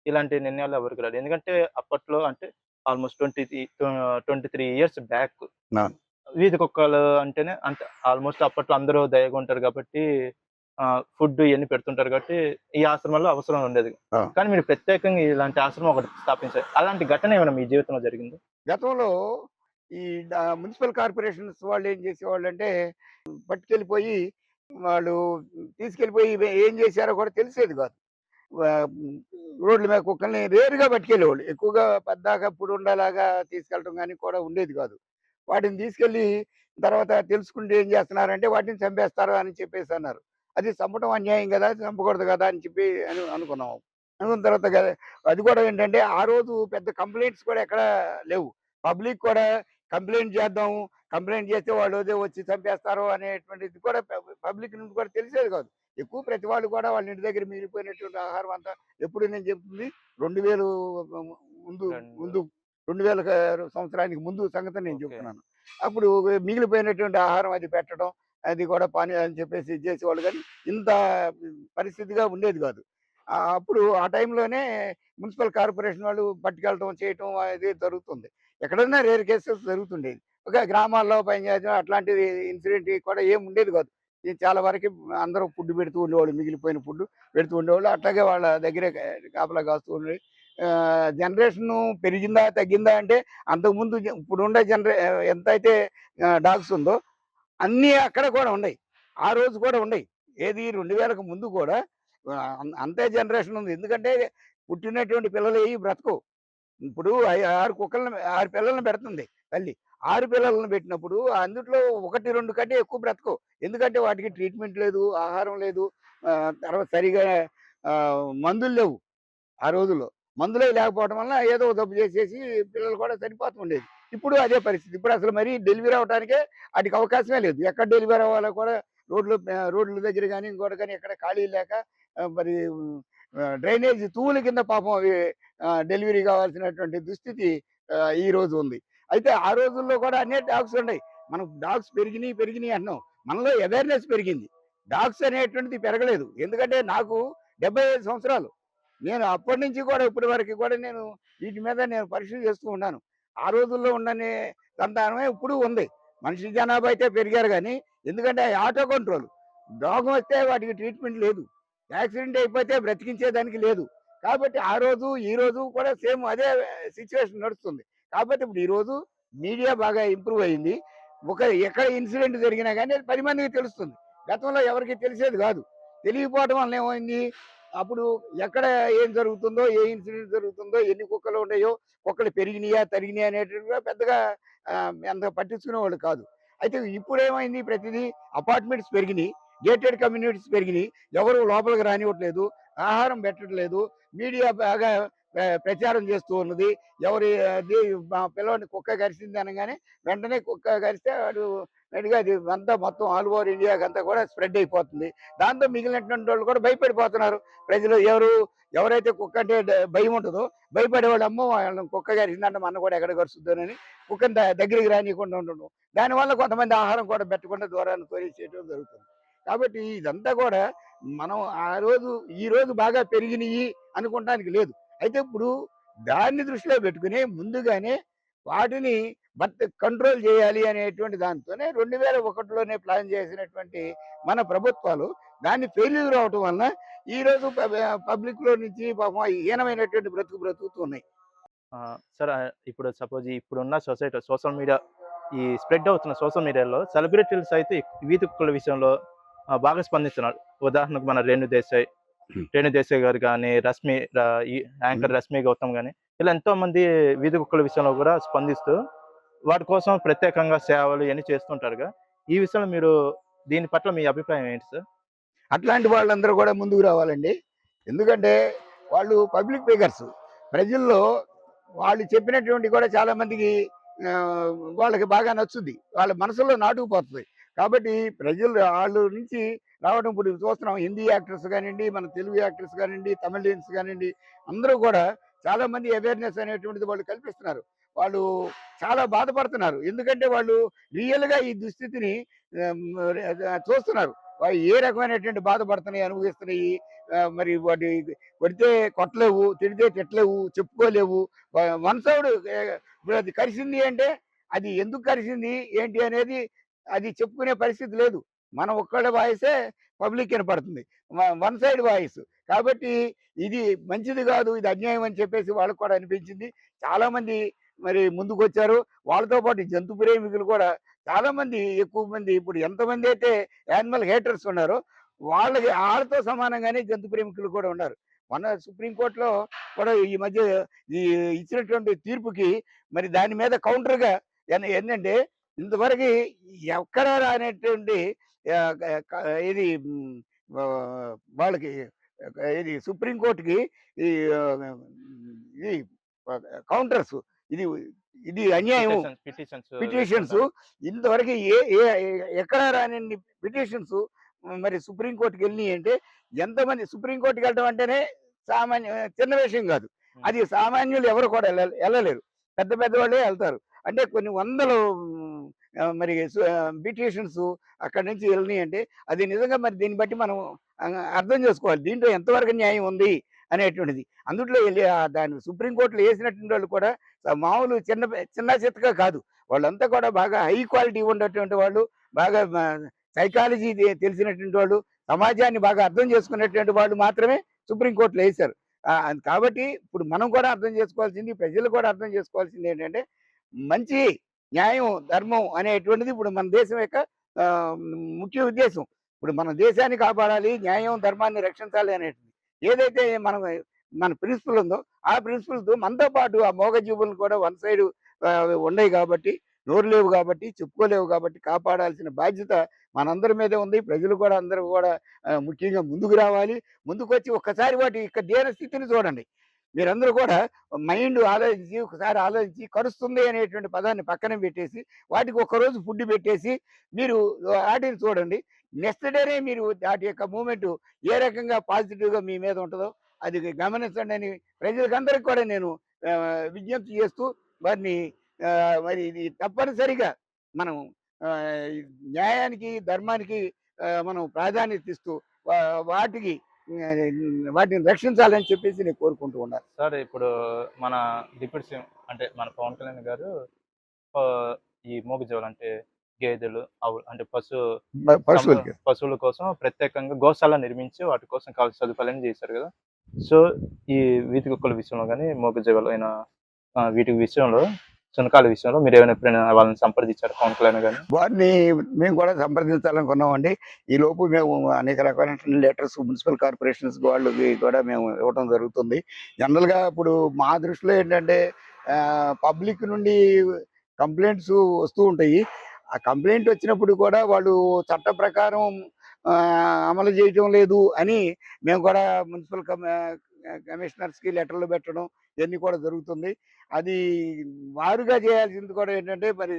ఇలాంటి నిర్ణయాలు ఎవరికి రాదు. ఎందుకంటే అప్పట్లో అంటే ఆల్మోస్ట్ 23 ఇయర్స్ బ్యాక్ వీధి కుక్కలు అంటేనే అంటే ఆల్మోస్ట్ అప్పట్లో అందరూ దయగా ఉంటారు కాబట్టి ఫుడ్ ఇవన్నీ పెడుతుంటారు కాబట్టి ఈ ఆశ్రమంలో అవసరం ఉండేది. కానీ మీరు ప్రత్యేకంగా ఇలాంటి ఆశ్రమం ఒకటి స్థాపించారు. అలాంటి ఘటన ఏమైనా మీ జీవితంలో జరిగింది? గతంలో ఈ మున్సిపల్ కార్పొరేషన్స్ వాళ్ళు ఏం చేసేవాళ్ళు అంటే పట్టుకెళ్ళిపోయి వాళ్ళు తీసుకెళ్ళిపోయి ఏం చేశారో కూడా తెలిసేది కాదు. రోడ్ల మీద కుక్కల్ని రేరుగా పట్టుకెళ్ళేవాళ్ళు. ఎక్కువగా పద్దాక పురుండలాగా తీసుకెళ్ళటం కానీ కూడా ఉండేది కాదు. వాటిని తీసుకెళ్ళి తర్వాత తెలుసుకుంటే ఏం చేస్తున్నారంటే వాటిని చంపేస్తారు అని చెప్పేసి అన్నారు. అది చంపడం అన్యాయం కదా, చంపకూడదు కదా అని చెప్పి అనుకున్నాం. అనుకున్న తర్వాత అది కూడా ఏంటంటే ఆ రోజు పెద్ద కంప్లైంట్స్ కూడా ఎక్కడ లేవు. పబ్లిక్ కూడా కంప్లైంట్ చేద్దాము, కంప్లైంట్ చేస్తే వాళ్ళు వచ్చి చంపేస్తారు అనేటువంటిది కూడా పబ్లిక్ నుండి కూడా తెలిసేది కాదు. ఎక్కువ ప్రతి వాళ్ళు కూడా వాళ్ళ ఇంటి దగ్గర మిగిలిపోయినటువంటి ఆహారం అంతా ఎప్పుడు నేను చెప్తుంది 2000 ముందు ముందు 2000 సంవత్సరానికి ముందు సంగతి నేను చెప్తున్నాను. అప్పుడు మిగిలిపోయినటువంటి ఆహారం అది పెట్టడం, అది కూడా పానీ అని చెప్పేసి చేసేవాళ్ళు, కానీ ఇంత పరిస్థితిగా ఉండేది కాదు. అప్పుడు ఆ టైంలోనే మున్సిపల్ కార్పొరేషన్ వాళ్ళు పట్టుకెళ్ళటం చేయటం అది జరుగుతుంది. ఎక్కడన్నా రేర్ కేసెస్ జరుగుతుండేది. ఒక గ్రామాల్లో పనిచేయడం అట్లాంటిది ఇన్సిడెంట్ కూడా ఏమి ఉండేది కాదు. ఇది చాలా వరకు అందరూ ఫుడ్ పెడుతూ ఉండేవాళ్ళు. మిగిలిపోయిన ఫుడ్ పెడుతూ ఉండేవాళ్ళు. అట్లాగే వాళ్ళ దగ్గరే కాపలా కాస్తూ ఉండి జనరేషన్ పెరిగిందా తగ్గిందా అంటే అంతకుముందు ఇప్పుడుండే ఎంతైతే డాగ్స్ ఉందో అన్నీ అక్కడ కూడా ఉన్నాయి. ఆ రోజు కూడా ఉన్నాయి. ఏది 2000కు ముందు కూడా అంతే జనరేషన్ ఉంది. ఎందుకంటే పుట్టినటువంటి పిల్లలు ఏవి బ్రతకవు. ఇప్పుడు 6 పిల్లల్ని పెడుతుంది తల్లి. 6 పిల్లలను పెట్టినప్పుడు అందుట్లో 1, 2 కంటే ఎక్కువ బ్రతకవు. ఎందుకంటే వాటికి ట్రీట్మెంట్ లేదు, ఆహారం లేదు, తర్వాత సరిగా మందులు లేవు ఆ రోజుల్లో. మందులే లేకపోవడం వల్ల ఏదో జబ్బు చేసేసి పిల్లలు కూడా చనిపోతూ ఉండేది. ఇప్పుడు అదే పరిస్థితి. ఇప్పుడు అసలు మరి డెలివరీ అవ్వడానికే ఆటికి అవకాశమే లేదు. ఎక్కడ డెలివరీ అవ్వాలో కూడా రోడ్ల దగ్గర గాని, ఇంకోటి గాని ఎక్కడ ఖాళీ లేక మరి డ్రైనేజ్ తూముల కింద పాపం అవి డెలివరీ కావాల్సినటువంటి దుస్థితి ఈ రోజు ఉంది. అయితే ఆ రోజుల్లో కూడా అన్ని డాగ్స్ ఉన్నాయి. మనం డాగ్స్ పెరిగినాయి అంటున్నాం. మనలో అవేర్‌నెస్ పెరిగింది. డాగ్స్ అనేటువంటిది పెరగలేదు. ఎందుకంటే నాకు 75 సంవత్సరాలు. నేను అప్పటి నుంచి కూడా ఇప్పటి వరకు కూడా నేను వీటి మీద నేను పరీక్షలు చేస్తూ ఉన్నాను. ఆ రోజుల్లో ఉండని సంతానమే ఇప్పుడు ఉంది. మనిషి జనాభా అయితే పెరిగారు గానీ, ఎందుకంటే ఆటో కంట్రోల్. రోగం వస్తే వాటికి ట్రీట్మెంట్ లేదు. యాక్సిడెంట్ అయిపోతే బ్రతికించేదానికి లేదు. కాబట్టి ఆ రోజు, ఈ రోజు కూడా సేమ్ అదే సిట్యుయేషన్ నడుస్తుంది. కాబట్టి ఇప్పుడు ఈ రోజు మీడియా బాగా ఇంప్రూవ్ అయింది. ఎక్కడ ఇన్సిడెంట్ జరిగినా గానీ అది 10 మందికి తెలుస్తుంది. గతంలో ఎవరికీ తెలిసేది కాదు. తెలియకపోవడం వల్ల ఏమైంది, అప్పుడు ఎక్కడ ఏం జరుగుతుందో, ఏ ఇన్సిడెంట్ జరుగుతుందో, ఎన్ని కుక్కలు ఉన్నాయో, కుక్కలు పెరిగినాయా, తరిగినాయా అనేటివి కూడా పెద్దగా అంత పట్టించుకునేవాళ్ళు కాదు. అయితే ఇప్పుడేమైంది, ప్రతిదీ అపార్ట్మెంట్స్ పెరిగినాయి, గేటెడ్ కమ్యూనిటీస్ పెరిగినాయి, ఎవరు లోపలికి రానివ్వట్లేదు, ఆహారం పెట్టట్లేదు, మీడియా బాగా ప్రచారం చేస్తూ ఉన్నది. మా పిల్లవాడిని కుక్క కరిచింది అనగానే వెంటనే కుక్క కరిస్తే వాడు రెడీగా అది అంతా మొత్తం ఆల్ ఓవర్ ఇండియాకంతా కూడా స్ప్రెడ్ అయిపోతుంది. దాంతో మిగిలినటువంటి వాళ్ళు కూడా భయపడిపోతున్నారు. ప్రజలు ఎవరైతే కుక్క అంటే భయం ఉంటుందో భయపడేవాళ్ళు, అమ్మో వాళ్ళని కుక్క కరిచిందంటే మన కూడా ఎక్కడ కరుస్తుందోనని కుక్కని దగ్గరికి రానియకుండా ఉండడం. దానివల్ల కొంతమంది ఆహారం కూడా పెట్టకుండా దూరాన్ని తోలేసేయడం జరుగుతుంది. కాబట్టి ఇదంతా కూడా మనం ఈ రోజు బాగా పెరిగినాయి అనుకోవడానికి లేదు. అయితే ఇప్పుడు దాన్ని దృష్టిలో పెట్టుకుని ముందుగానే వాటిని కంట్రోల్ చేయాలి అనేటువంటి దాంతోనే 2001లోనే ప్లాన్ చేసినటువంటి మన ప్రభుత్వాలు దాన్ని ఫెయిల్యూర్ అవటం వలన ఈ రోజు పబ్లిక్ లో నుంచి పాపం హీనమైనటువంటి బ్రతుకుతున్నాయి. సార్ ఇప్పుడు సపోజ్ ఇప్పుడున్న సోషల్ మీడియా ఈ స్ప్రెడ్ అవుతున్న సోషల్ మీడియాలో సెలబ్రిటీలు అయితే వీధి కుక్కల విషయంలో బాగా స్పందిస్తున్నారు. ఉదాహరణకు మన రేణు దేశాయ్ గారు కానీ, ఈ యాంకర్ రష్మి గౌతమ్ కానీ, ఇలా ఎంతో మంది వీధి కుక్కల విషయంలో కూడా స్పందిస్తూ వాటి కోసం ప్రత్యేకంగా సేవలు ఇవన్నీ చేస్తుంటారుగా. ఈ విషయంలో దీని పట్ల మీ అభిప్రాయం ఏంటి సార్? అట్లాంటి వాళ్ళందరూ కూడా ముందుకు రావాలండి. ఎందుకంటే వాళ్ళు పబ్లిక్ ఫిగర్స్. ప్రజల్లో వాళ్ళు చెప్పినటువంటి కూడా చాలా మందికి వాళ్ళకి బాగా నచ్చుద్ది. వాళ్ళ మనసులో నాటుకుపోతుంది. కాబట్టి వాళ్ళ నుంచి రావడం ఇప్పుడు చూస్తున్నాం. హిందీ యాక్టర్స్ కానివ్వండి, మన తెలుగు యాక్టర్స్ కానివ్వండి, తమిళియన్స్ కానివ్వండి, అందరూ కూడా చాలా మంది అవేర్నెస్ అనేటువంటిది వాళ్ళు కల్పిస్తున్నారు. వాళ్ళు చాలా బాధపడుతున్నారు. ఎందుకంటే వాళ్ళు రియల్గా ఈ దుస్థితిని చూస్తున్నారు. ఏ రకమైనటువంటి బాధపడుతున్నాయి, అనుభవిస్తున్నాయి. మరి వాటి కొడితే కొట్టలేవు, తిడితే తిట్టలేవు, చెప్పుకోలేవు. వన్ సైడ్ ఇప్పుడు అది కరిసింది అంటే అది ఎందుకు కరిసింది ఏంటి అనేది అది చెప్పుకునే పరిస్థితి లేదు. మనం ఒక్కళ్ళ వాయిసే పబ్లిక్ వినపడుతుంది, వన్ సైడ్ వాయిస్. కాబట్టి ఇది మంచిది కాదు, ఇది అన్యాయం అని చెప్పేసి వాళ్ళకు కూడా అనిపించింది. చాలా మంది మరి ముందుకు వచ్చారు. వాళ్ళతో పాటు జంతు ప్రేమికులు కూడా చాలా మంది, ఎక్కువ మంది. ఇప్పుడు ఎంతమంది అయితే యానిమల్ హేటర్స్ ఉన్నారో వాళ్ళతో సమానంగానే జంతు ప్రేమికులు కూడా ఉన్నారు. మొన్న సుప్రీంకోర్టులో కూడా ఈ మధ్య ఇచ్చినటువంటి తీర్పుకి మరి దాని మీద కౌంటర్గా ఏంటంటే, ఇంతవరకు ఎక్కడ రానటువంటి ఇది వాళ్ళకి ఇది సుప్రీంకోర్టుకి ఈ ఇది కౌంటర్స్, ఇది ఇది అన్యాయం, పిటిషన్స్ ఇంతవరకు ఎక్కడ రాని పిటిషన్స్ మరి సుప్రీంకోర్టుకి వెళ్ళినాయి. అంటే ఎంతమంది సుప్రీంకోర్టుకి వెళ్ళడం అంటేనే చిన్న విషయం కాదు. అది సామాన్యులు ఎవరు కూడా వెళ్ళలేరు. పెద్ద వాళ్ళే వెళ్తారు. అంటే కొన్ని వందలు మరి బ్యూటీషియన్స్ అక్కడి నుంచి వెళ్ళినాయి అంటే అది నిజంగా మరి దీన్ని బట్టి మనం అర్థం చేసుకోవాలి దీంట్లో ఎంతవరకు న్యాయం ఉంది అనేటువంటిది. అందుట్లో వెళ్ళి దాన్ని సుప్రీంకోర్టులో వేసినటువంటి వాళ్ళు కూడా మామూలు చిన్న చిత్తగా కాదు. వాళ్ళంతా కూడా బాగా హై క్వాలిటీ ఉన్నటువంటి వాళ్ళు, బాగా సైకాలజీ తెలిసినటువంటి వాళ్ళు, సమాజాన్ని బాగా అర్థం చేసుకున్నటువంటి వాళ్ళు మాత్రమే సుప్రీంకోర్టులో వేశారు. కాబట్టి ఇప్పుడు మనం కూడా అర్థం చేసుకోవాల్సింది, ప్రజలు కూడా అర్థం చేసుకోవాల్సింది ఏంటంటే మంచి న్యాయం, ధర్మం అనేటువంటిది ఇప్పుడు మన దేశం యొక్క ముఖ్య ఉద్దేశం. ఇప్పుడు మన దేశాన్ని కాపాడాలి, న్యాయం, ధర్మాన్ని రక్షించాలి అనేటువంటిది ఏదైతే మన ప్రిన్సిపల్ ఉందో ఆ ప్రిన్సిపల్తో మనతో పాటు ఆ మూగజీవులను కూడా వన్ సైడ్ ఉన్నాయి కాబట్టి, నోరు లేవు కాబట్టి, చెప్పుకోలేవు కాబట్టి కాపాడాల్సిన బాధ్యత మనందరి మీదే ఉంది. ప్రజలు కూడా అందరూ కూడా ముఖ్యంగా ముందుకు రావాలి. ముందుకొచ్చి ఒక్కసారి వాటి యొక్క దీన స్థితిని చూడండి. మీరందరూ కూడా మైండ్ ఆలోచించి ఒకసారి ఆలోచించి కరుస్తుంది అనేటువంటి పదాన్ని పక్కన పెట్టేసి వాటికి ఒక్కరోజు ఫుడ్ పెట్టేసి మీరు వాటిని చూడండి. నెక్స్ట్ డేనే మీరు వాటి యొక్క మూమెంట్ ఏ రకంగా పాజిటివ్గా మీ మీద ఉంటుందో అది గమనించండి అని ప్రజలకందరికి కూడా నేను విజ్ఞప్తి చేస్తూ వారిని మరి ఇది తప్పనిసరిగా మనం న్యాయానికి, ధర్మానికి మనం ప్రాధాన్యత ఇస్తూ వాటికి వాటిని రక్షించాలని చెప్పేసి నేను కోరుకుంటూ ఉన్నాను. సార్ ఇప్పుడు మన డిప్యూటీ సీఎం అంటే మన పవన్ కళ్యాణ్ గారు ఈ మూగజీవులు అంటే గేదెలు, ఆవులు అంటే పశువుల కోసం ప్రత్యేకంగా గోశాల నిర్మించి వాటి కోసం కావాల్సిన సదుపాయాలను చేశారు కదా. సో ఈ వీధి కుక్కల విషయంలో కానీ మూగజీవులు అయిన వీటి విషయంలో, సునకాల విషయంలో మీరు ఎప్పుడైనా వాళ్ళని సంప్రదించారు పవన్ కళ్యాణ్ గారిని? వారిని మేము కూడా సంప్రదించాలనుకున్నామండి. ఈ లోపు మేము అనేక రకాలైన లెటర్స్ మున్సిపల్ కార్పొరేషన్స్ వాళ్ళకి కూడా మేము ఇవ్వడం జరుగుతుంది. జనరల్గా ఇప్పుడు మా దృష్టిలో ఏంటంటే పబ్లిక్ నుండి కంప్లైంట్స్ వస్తూ ఉంటాయి. ఆ కంప్లైంట్ వచ్చినప్పుడు కూడా వాళ్ళు చట్ట ప్రకారం అమలు చేయటం లేదు అని మేము కూడా మున్సిపల్ కమిషనర్స్కి లెటర్లు పెట్టడం ఇవన్నీ కూడా జరుగుతుంది. అది వారుగా చేయాల్సింది కూడా ఏంటంటే మరి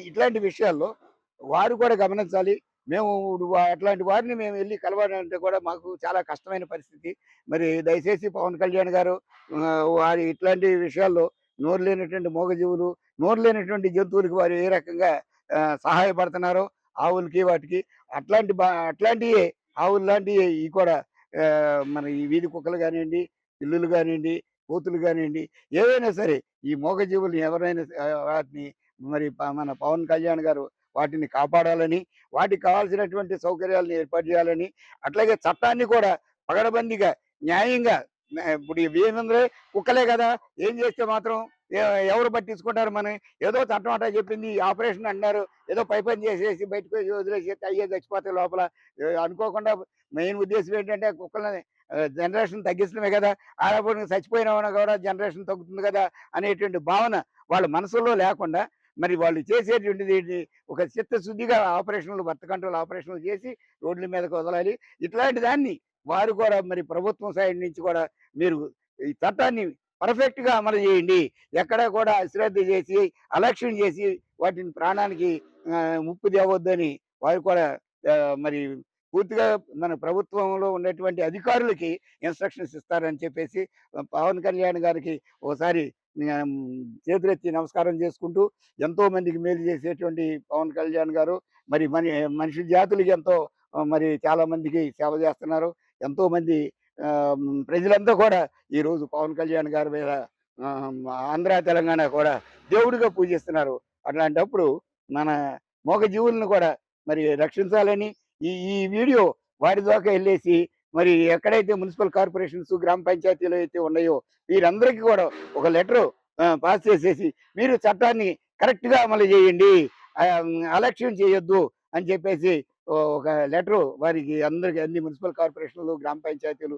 ఇట్లాంటి విషయాల్లో వారు కూడా గమనించాలి. మేము అట్లాంటి వారిని మేము వెళ్ళి కలవాలంటే కూడా మాకు చాలా కష్టమైన పరిస్థితి. మరి దయచేసి పవన్ కళ్యాణ్ గారు వారి ఇట్లాంటి విషయాల్లో నోరు లేనటువంటి మూగజీవులు, నోరు లేనటువంటి జంతువులకి వారు ఏ రకంగా సహాయపడుతున్నారో ఆవులకి వాటికి అట్లాంటివి ఆవులు లాంటివి ఇవి కూడా మన ఈ వీధి కుక్కలు కానివ్వండి, పిల్లులు కానివ్వండి, కోతులు కానివ్వండి, ఏవైనా సరే ఈ మూగజీవుల్ని ఎవరైనా వాటిని మరి మన పవన్ కళ్యాణ్ గారు వాటిని కాపాడాలని, వాటికి కావాల్సినటువంటి సౌకర్యాలను ఏర్పాటు చేయాలని, అట్లాగే చట్టాన్ని కూడా పగడబందీగా న్యాయంగా ఇప్పుడు ఏమంದ್ರೆ కుక్కలే కదా ఏం చేస్తే మాత్రం ఎవరు పట్టించుకుంటారు? మనం ఏదో చట్టం అట్టా చెప్పింది ఆపరేషన్ అన్నారు, ఏదో పై పని చేసేసి బయటకు వదిలేసి అయ్యే చచ్చిపోతాయి లోపల అనుకోకుండా. మెయిన్ ఉద్దేశం ఏంటంటే కుక్కలని జనరేషన్ తగ్గించడమే కదా, ఆడపడికి చచ్చిపోయిన కూడా జనరేషన్ తగ్గుతుంది కదా అనేటువంటి భావన వాళ్ళ మనసులో లేకుండా మరి వాళ్ళు చేసేటువంటిది ఒక చిత్తశుద్ధిగా ఆపరేషన్లు, బర్త్ కంట్రోల్ ఆపరేషన్లు చేసి రోడ్ల మీదకి వదలాలి. ఇట్లాంటి దాన్ని వారు కూడా మరి ప్రభుత్వం సైడ్ నుంచి కూడా మీరు ఈ చట్టాన్ని పర్ఫెక్ట్గా అమలు చేయండి. ఎక్కడ కూడా అశ్రద్ధ చేసి అలక్ష్యం చేసి వాటిని ప్రాణానికి ముప్పు తేవద్దని వారు కూడా మరి పూర్తిగా మన ప్రభుత్వంలో ఉన్నటువంటి అధికారులకి ఇన్స్ట్రక్షన్స్ ఇస్తారని చెప్పేసి పవన్ కళ్యాణ్ గారికి ఒకసారి చేతులెత్తి నమస్కారం చేసుకుంటూ, ఎంతో మందికి మేలు చేసేటువంటి పవన్ కళ్యాణ్ గారు మరి మనిషి జాతులకి ఎంతో మరి చాలా మందికి సేవ చేస్తున్నారు. ఎంతో మంది ప్రజలంతా కూడా ఈరోజు పవన్ కళ్యాణ్ గారి మీద ఆంధ్ర, తెలంగాణ కూడా దేవుడిగా పూజిస్తున్నారు. అట్లాంటప్పుడు మన మూగజీవులను కూడా మరి రక్షించాలని ఈ వీడియో వారి దాకా వెళ్ళేసి మరి ఎక్కడైతే మున్సిపల్ కార్పొరేషన్స్, గ్రామ పంచాయతీలు అయితే ఉన్నాయో వీరందరికీ కూడా ఒక లెటర్ పాస్ చేసేసి మీరు చట్టాన్ని కరెక్ట్గా అమలు చేయండి, అలక్ష్యం చేయొద్దు అని చెప్పేసి ఒక లెటరు వారికి అందరికి అన్ని మున్సిపల్ కార్పొరేషన్లు, గ్రామ పంచాయతీలు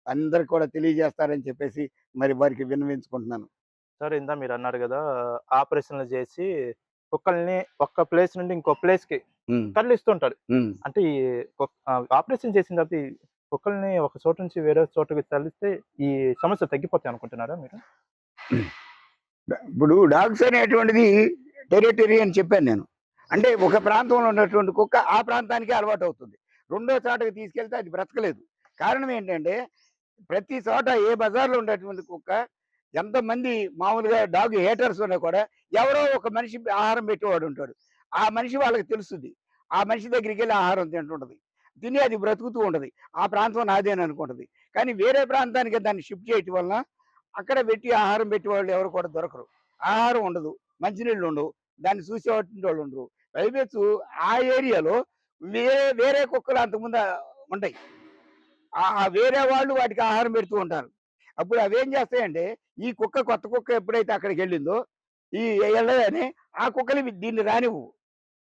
అందరికి కూడా తెలియజేస్తారని చెప్పేసి మరి వారికి విన్నవించుకుంటున్నాను. సార్ ఇందా మీరు అన్నారు కదా ఆపరేషన్లు చేసి కుక్కల్ని ఒక్క ప్లేస్ నుండి ఇంకో ప్లేస్కి తరలిస్తుంటారు. అంటే ఈ ఆపరేషన్ చేసిన తర్వాత ఈ కుక్కల్ని ఒక చోట నుంచి వేరే చోటుకి తరలిస్తే ఈ సమస్య తగ్గిపోతాయి అనుకుంటున్నారా మీరు? ఇప్పుడు డాగ్స్ అనేటువంటిది టెరిటరీ అని చెప్పాను నేను. అంటే ఒక ప్రాంతంలో ఉన్నటువంటి కుక్క ఆ ప్రాంతానికి అలవాటు అవుతుంది. రెండో చోటకి తీసుకెళ్తే అది బ్రతకలేదు. కారణం ఏంటంటే ప్రతి చోట ఏ బజార్లో ఉండేటువంటి కుక్క ఎంతమంది మామూలుగా డాగ్ హేటర్స్ ఉన్నా కూడా ఎవరో ఒక మనిషి ఆహారం పెట్టేవాడు ఉంటాడు. ఆ మనిషి వాళ్ళకి తెలుస్తుంది. ఆ మనిషి దగ్గరికి వెళ్ళి ఆహారం తింటుంటది. తిని అది బ్రతుకుతూ ఉంటది. ఆ ప్రాంతం నాదేని అనుకుంటది. కానీ వేరే ప్రాంతానికి దాన్ని షిఫ్ట్ చేయటం వలన అక్కడ పెట్టి ఆహారం పెట్టేవాళ్ళు ఎవరు కూడా దొరకరు. ఆహారం ఉండదు. మంచినీళ్ళు ఉండవు. దాన్ని చూసేటువంటి వాళ్ళు ఉండరు. పైపెచ్చు ఆ ఏరియాలో వేరే వేరే కుక్కలు అంతకుముందు ఉంటాయి. వేరే వాళ్ళు వాటికి ఆహారం పెడుతూ ఉంటారు. అప్పుడు అవేం చేస్తాయంటే ఈ కుక్క కొత్త కుక్క ఎప్పుడైతే అక్కడికి వెళ్ళిందో ఈ వెళ్ళగానే ఆ కుక్కలు దీన్ని రానివ్వు.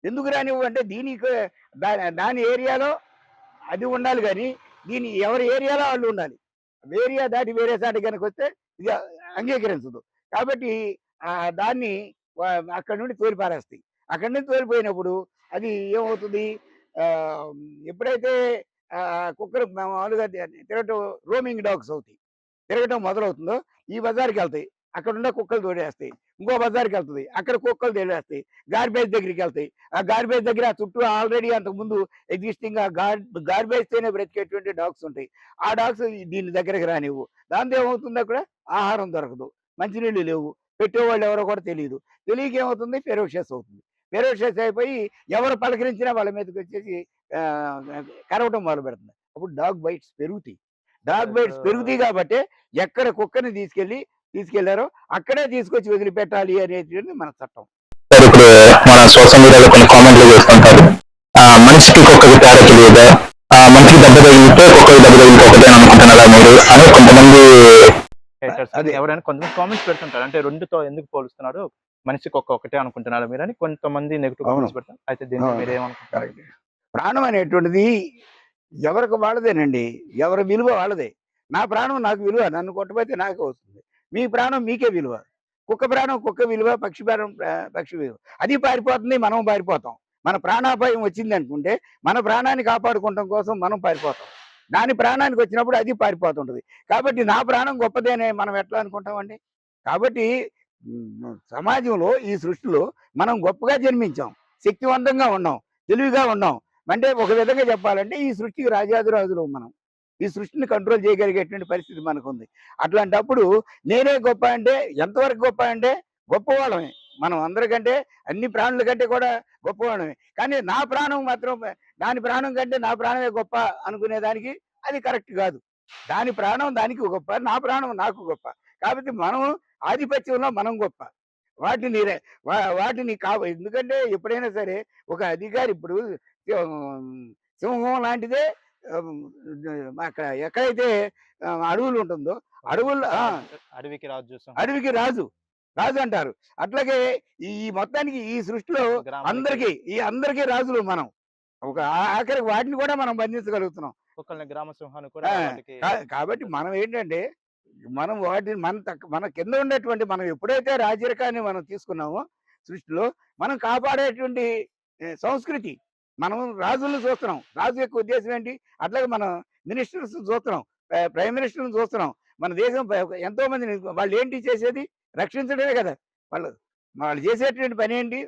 ఎందుకు రానివ్వు అంటే దీనికి దాని ఏరియాలో అది ఉండాలి కానీ దీని ఎవరి ఏరియాలో వాళ్ళు ఉండాలి. ఏరియా దాటి వేరే సాటి కనుక వస్తే ఇది అంగీకరించదు. కాబట్టి దాన్ని అక్కడి నుండి తోలిపారేస్తాయి. అక్కడి నుంచి తోలిపోయినప్పుడు అది ఏమవుతుంది, ఎప్పుడైతే కుక్కలు మామూలుగా తిరగటం రోమింగ్ డాగ్స్ అవుతాయి. తిరగటం మొదలవుతుందో ఈ బజార్కి వెళ్తాయి. అక్కడ ఉన్న కుక్కలు తోడేస్తాయి. ఇంకో బజార్కి వెళ్తుంది. అక్కడ కుక్కలు తోడేస్తాయి. గార్బేజ్ దగ్గరికి వెళ్తాయి. ఆ గార్బేజ్ దగ్గర చుట్టూ ఆల్రెడీ అంతకుముందు ఎగ్జిస్టింగ్ గార్బేజ్ తోనే బ్రతికేటువంటి డాగ్స్ ఉంటాయి. ఆ డాగ్స్ దీని దగ్గరికి రానివ్వు. దాంతో ఏమవుతుంది, అక్కడ ఆహారం దొరకదు, మంచినీళ్ళు లేవు, పెట్టేవాళ్ళు ఎవరో కూడా తెలియదు. తెలియక ఏమవుతుంది, ఫెరోషియస్ అవుతుంది. ఫెరోషియస్ అయిపోయి ఎవరు పలకరించినా వాళ్ళ మీదకి వచ్చేసి కరవటం మొదలు పెడుతుంది. అప్పుడు డాగ్ బైట్స్ పెరుగుతాయి. డాగ్ బైట్స్ పెరుగుతాయి కాబట్టి ఎక్కడ కుక్కని తీసుకెళ్లారో అక్కడే తీసుకొచ్చి వదిలిపెట్టాలి అనేది మన చట్టం. ఇప్పుడు మన సోషల్ మీడియాలో కొన్ని కామెంట్లు చేస్తుంటారు, మనిషికి కుక్కకి తేడా తెలియదా, మనిషికి దెబ్బ తగిలితే కుక్కకి దెబ్బ తగిలితే ఒకటే అనుకుంటున్నారా మీరు అని కొంతమంది ఎవరైనా కొంతమంది కామెంట్స్ పెడుతుంటారు. అంటే రెండుతో ఎందుకు పోలుస్తున్నారు, మనిషికి ఒకటే అనుకుంటున్నారు మీరు అని కొంతమంది నెగిటివ్ కామెంట్స్ పెడతారు. అయితే దీన్ని మీరు ఏమనుకుంటారు? ప్రాణం అనేటువంటిది ఎవరికి వాళ్ళదేనండి. ఎవరి విలువ వాళ్ళదే. నా ప్రాణం నాకు విలువ. నన్ను కొట్టబోతే నాకే వస్తుంది. మీ ప్రాణం మీకే విలువ. కుక్క ప్రాణం కుక్క విలువ, పక్షి ప్రాణం పక్షి విలువ. అది పారిపోతుంది, మనం పారిపోతాం. మన ప్రాణాపాయం వచ్చింది అనుకుంటే మన ప్రాణాన్ని కాపాడుకోవడం కోసం మనం పారిపోతాం. దాని ప్రాణానికి వచ్చినప్పుడు అది పారిపోతుంటది. కాబట్టి నా ప్రాణం గొప్పదేనే మనం ఎట్లా అనుకుంటామండి? కాబట్టి సమాజంలో ఈ సృష్టిలో మనం గొప్పగా జన్మించాం, శక్తివంతంగా ఉన్నాం, తెలివిగా ఉన్నాం. అంటే ఒక విధంగా చెప్పాలంటే ఈ సృష్టికి రాజాదిరాజులు మనం. ఈ సృష్టిని కంట్రోల్ చేయగలిగేటువంటి పరిస్థితి మనకుంది. అట్లాంటప్పుడు నేనే గొప్ప అంటే ఎంతవరకు గొప్ప అంటే గొప్పవాళ్ళమే. మనం అందరికంటే అన్ని ప్రాణుల కంటే కూడా గొప్పవాళ్ళమే. కానీ నా ప్రాణం మాత్రం దాని ప్రాణం కంటే నా ప్రాణమే గొప్ప అనుకునేదానికి అది కరెక్ట్ కాదు. దాని ప్రాణం దానికి గొప్ప, నా ప్రాణం నాకు గొప్ప. కాబట్టి మనం ఆధిపత్యంలో మనం గొప్ప. వాటిని ఎందుకంటే ఎప్పుడైనా సరే ఒక అధికారి ఇప్పుడు సింహం లాంటిదే అక్కడ ఎక్కడైతే అడవులు ఉంటుందో అడవుల్లో అడవికి రాజు అంటారు. అట్లాగే ఈ మొత్తానికి ఈ సృష్టిలో అందరికీ రాజులు మనం. ఒక ఆఖరికి వాటిని కూడా మనం బంధించగలుగుతున్నాం. కాబట్టి మనం ఏంటంటే మనం వాటిని మన కింద ఉండేటువంటి మనం ఎప్పుడైతే రాజరికాన్ని మనం తీసుకున్నామో సృష్టిలో మనం కాపాడేటువంటి సంస్కృతి మనం రాజులను చూస్తున్నాం. రాజు యొక్క ఉద్దేశం ఏంటి? అట్లాగే మనం మినిస్టర్స్ చూస్తున్నాం, ప్రైమ్ మినిస్టర్ని చూస్తున్నాం. మన దేశం ఎంతో మందిని వాళ్ళు ఏంటి చేసేది? రక్షించడమే కదా. వాళ్ళు చేసేటువంటి పని ఏంటి?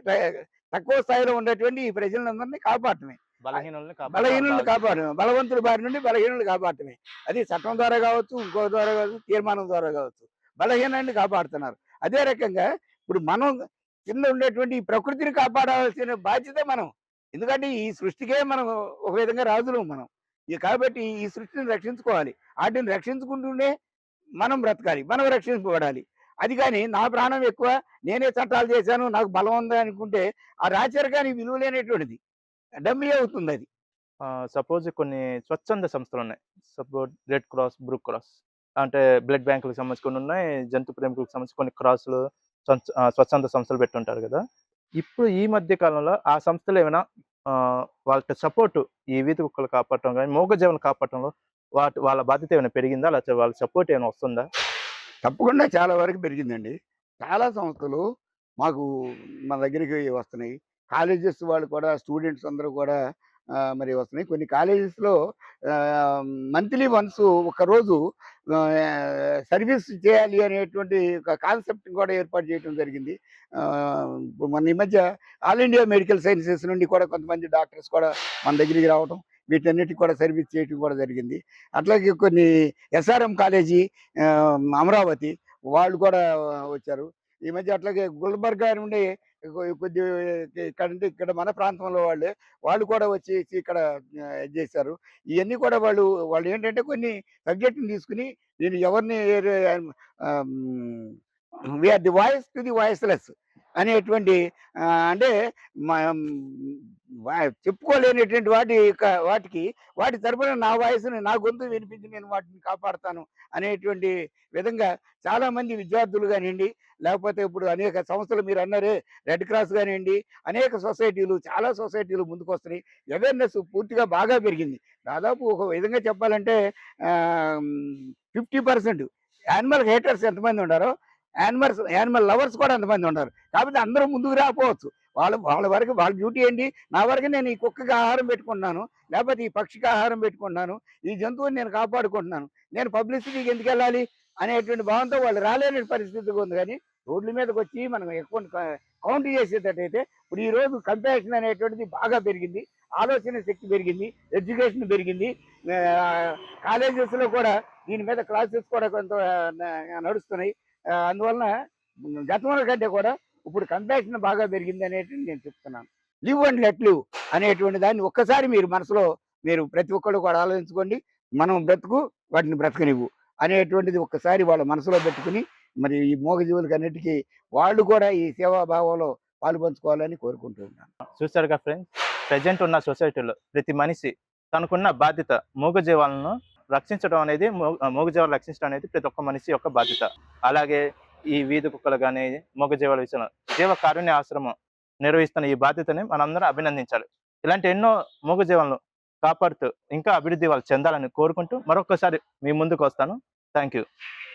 తక్కువ స్థాయిలో ఉండేటువంటి ఈ ప్రజలందరినీ కాపాడటమే, బలహీనులను కాపాడటమే, బలవంతుల బారి నుండి బలహీనులు కాపాడటమే. అది చట్టం ద్వారా కావచ్చు, ఇంకో ద్వారా కావచ్చు, తీర్మానం ద్వారా కావచ్చు, బలహీనాన్ని కాపాడుతున్నారు. అదే రకంగా ఇప్పుడు మనం కింద ఉండేటువంటి ఈ ప్రకృతిని కాపాడాల్సిన బాధ్యత మనం. ఎందుకంటే ఈ సృష్టికే మనం ఒక విధంగా రాజులు మనం. కాబట్టి ఈ సృష్టిని రక్షించుకోవాలి. వాటిని రక్షించుకుంటూనే మనం బ్రతకాలి, మనం రక్షించబడాలి. అది కానీ నా ప్రాణం ఎక్కువ, నేనే చట్టాలు చేశాను, నాకు బలం ఉంది అనుకుంటే ఆ రాచరికానికి విలువ లేనటువంటిది, డమ్మీ అవుతుంది అది. సపోజ్ కొన్ని స్వచ్ఛంద సంస్థలు ఉన్నాయి. Suppose red cross, blue cross, అంటే బ్లడ్ బ్యాంకులకు సంబంధించి కొన్ని ఉన్నాయి, జంతు ప్రేమికులకు సంబంధించి కొన్ని క్రాసులు స్వచ్ఛంద సంస్థలు పెట్టుంటారు కదా. ఇప్పుడు ఈ మధ్య కాలంలో ఆ సంస్థలు ఏమైనా వాళ్ళ సపోర్ట్ ఈ వీధి కుక్కలు కాపాడటం కానీ మూగజీవులను కాపాడటంలో వాళ్ళ బాధ్యత ఏమైనా పెరిగిందా, లేకపోతే వాళ్ళ సపోర్ట్ ఏమైనా వస్తుందా? తప్పకుండా చాలా వరకు పెరిగిందండి. చాలా సంస్థలు మాకు మన దగ్గరికి వస్తున్నాయి. కాలేజెస్ వాళ్ళు కూడా, స్టూడెంట్స్ అందరూ కూడా మరి వస్తున్నాయి. కొన్ని కాలేజెస్లో మంత్లీ వన్స్ ఒకరోజు సర్వీస్ చేయాలి అనేటువంటి ఒక కాన్సెప్ట్ కూడా ఏర్పాటు చేయడం జరిగింది. మన ఈ మధ్య ఆల్ ఇండియా మెడికల్ సైన్సెస్ నుండి కూడా కొంతమంది డాక్టర్స్ కూడా మన దగ్గరికి రావడం, వీటన్నిటికి కూడా సర్వీస్ చేయడం కూడా జరిగింది. అట్లాగే కొన్ని ఎస్ఆర్ఎం కాలేజీ అమరావతి వాళ్ళు కూడా వచ్చారు. ఈ మధ్య అట్లాగే గుల్బర్గా నుండి కొద్ది ఇక్కడ మన ప్రాంతంలో వాళ్ళు కూడా వచ్చేసి ఇక్కడ ఇది చేశారు. ఇవన్నీ కూడా వాళ్ళు ఏంటంటే కొన్ని సబ్జెక్ట్‌ని తీసుకొని నేను ఎవరిని we are the voice to the voiceless అనేటువంటి అంటే చెప్పుకోలేనటువంటి వాటికి వాటి తరపున నా వాయిస్‌ని నా గొంతు వినిపించి నేను వాటిని కాపాడతాను అనేటువంటి విధంగా చాలామంది విద్యార్థులు కానివ్వండి, లేకపోతే ఇప్పుడు అనేక సంస్థలు మీరు అన్నారే రెడ్ క్రాస్ కానివ్వండి, అనేక సొసైటీలు చాలా సొసైటీలు ముందుకొస్తున్నాయి. అవేర్‌నెస్ పూర్తిగా బాగా పెరిగింది. దాదాపు ఒక విధంగా చెప్పాలంటే 50% యానిమల్ హేటర్స్ ఎంతమంది ఉన్నారో యానిమల్ లవర్స్ కూడా అంతమంది ఉన్నారు. కాబట్టి అందరూ ముందుకు రాకపోవచ్చు. వాళ్ళ వరకు వాళ్ళ డ్యూటీ ఏంటి, నా వరకు నేను ఈ కుక్కకి ఆహారం పెట్టుకుంటున్నాను, లేకపోతే ఈ పక్షికి ఆహారం పెట్టుకుంటున్నాను, ఈ జంతువుని నేను కాపాడుకుంటున్నాను, నేను పబ్లిసిటీకి ఎందుకు వెళ్ళాలి అనేటువంటి భావంతో వాళ్ళు రాలేని పరిస్థితిగా ఉంది. కానీ రోడ్ల మీదకి వచ్చి మనం ఎక్కువ కౌంట్ చేసేటట్టయితే ఇప్పుడు ఈ రోజు కంపారిజన్ అనేటువంటిది బాగా పెరిగింది, ఆలోచన శక్తి పెరిగింది, ఎడ్యుకేషన్ పెరిగింది. కాలేజెస్లో కూడా దీని మీద క్లాసెస్ కూడా కొంత నడుస్తున్నాయి. అందువలన గతంలో కంటే కూడా ఇప్పుడు కంపాక్షన్ బాగా పెరిగింది అనేటువంటి నేను చెప్తున్నాను. లివ్ అండ్ లెట్ లివ్ అనేటువంటి దాన్ని ఒక్కసారి మీరు మనసులో ప్రతి ఒక్కళ్ళు కూడా ఆలోచించుకోండి. మనం బ్రతుకు వాటిని బ్రతకనివ్వు అనేటువంటిది ఒక్కసారి వాళ్ళ మనసులో పెట్టుకుని మరి ఈ మూగజీవులకి అన్నిటికీ వాళ్ళు కూడా ఈ సేవాభావంలో పాలుపంచుకోవాలని కోరుకుంటూ ఉంటాను. చూసారుగా ఫ్రెండ్స్, ప్రజెంట్ ఉన్న సొసైటీలో ప్రతి మనిషి తనకున్న బాధ్యత మూగజీవాలను రక్షించడం అనేది మూగజీవాలు రక్షించడం అనేది ప్రతి ఒక్క మనిషి యొక్క బాధ్యత. అలాగే ఈ వీధి కుక్కలు కానీ మూగజీవాల విషయంలో జీవ కారుణ్య ఆశ్రమం నిర్వహిస్తున్న ఈ బాధ్యతని మనందరం అభినందించాలి. ఇలాంటి ఎన్నో మూగజీవాలను కాపాడుతూ ఇంకా అభివృద్ధి వాళ్ళు చెందాలని కోరుకుంటూ మరొకసారి మీ ముందుకు వస్తాను. Thank you.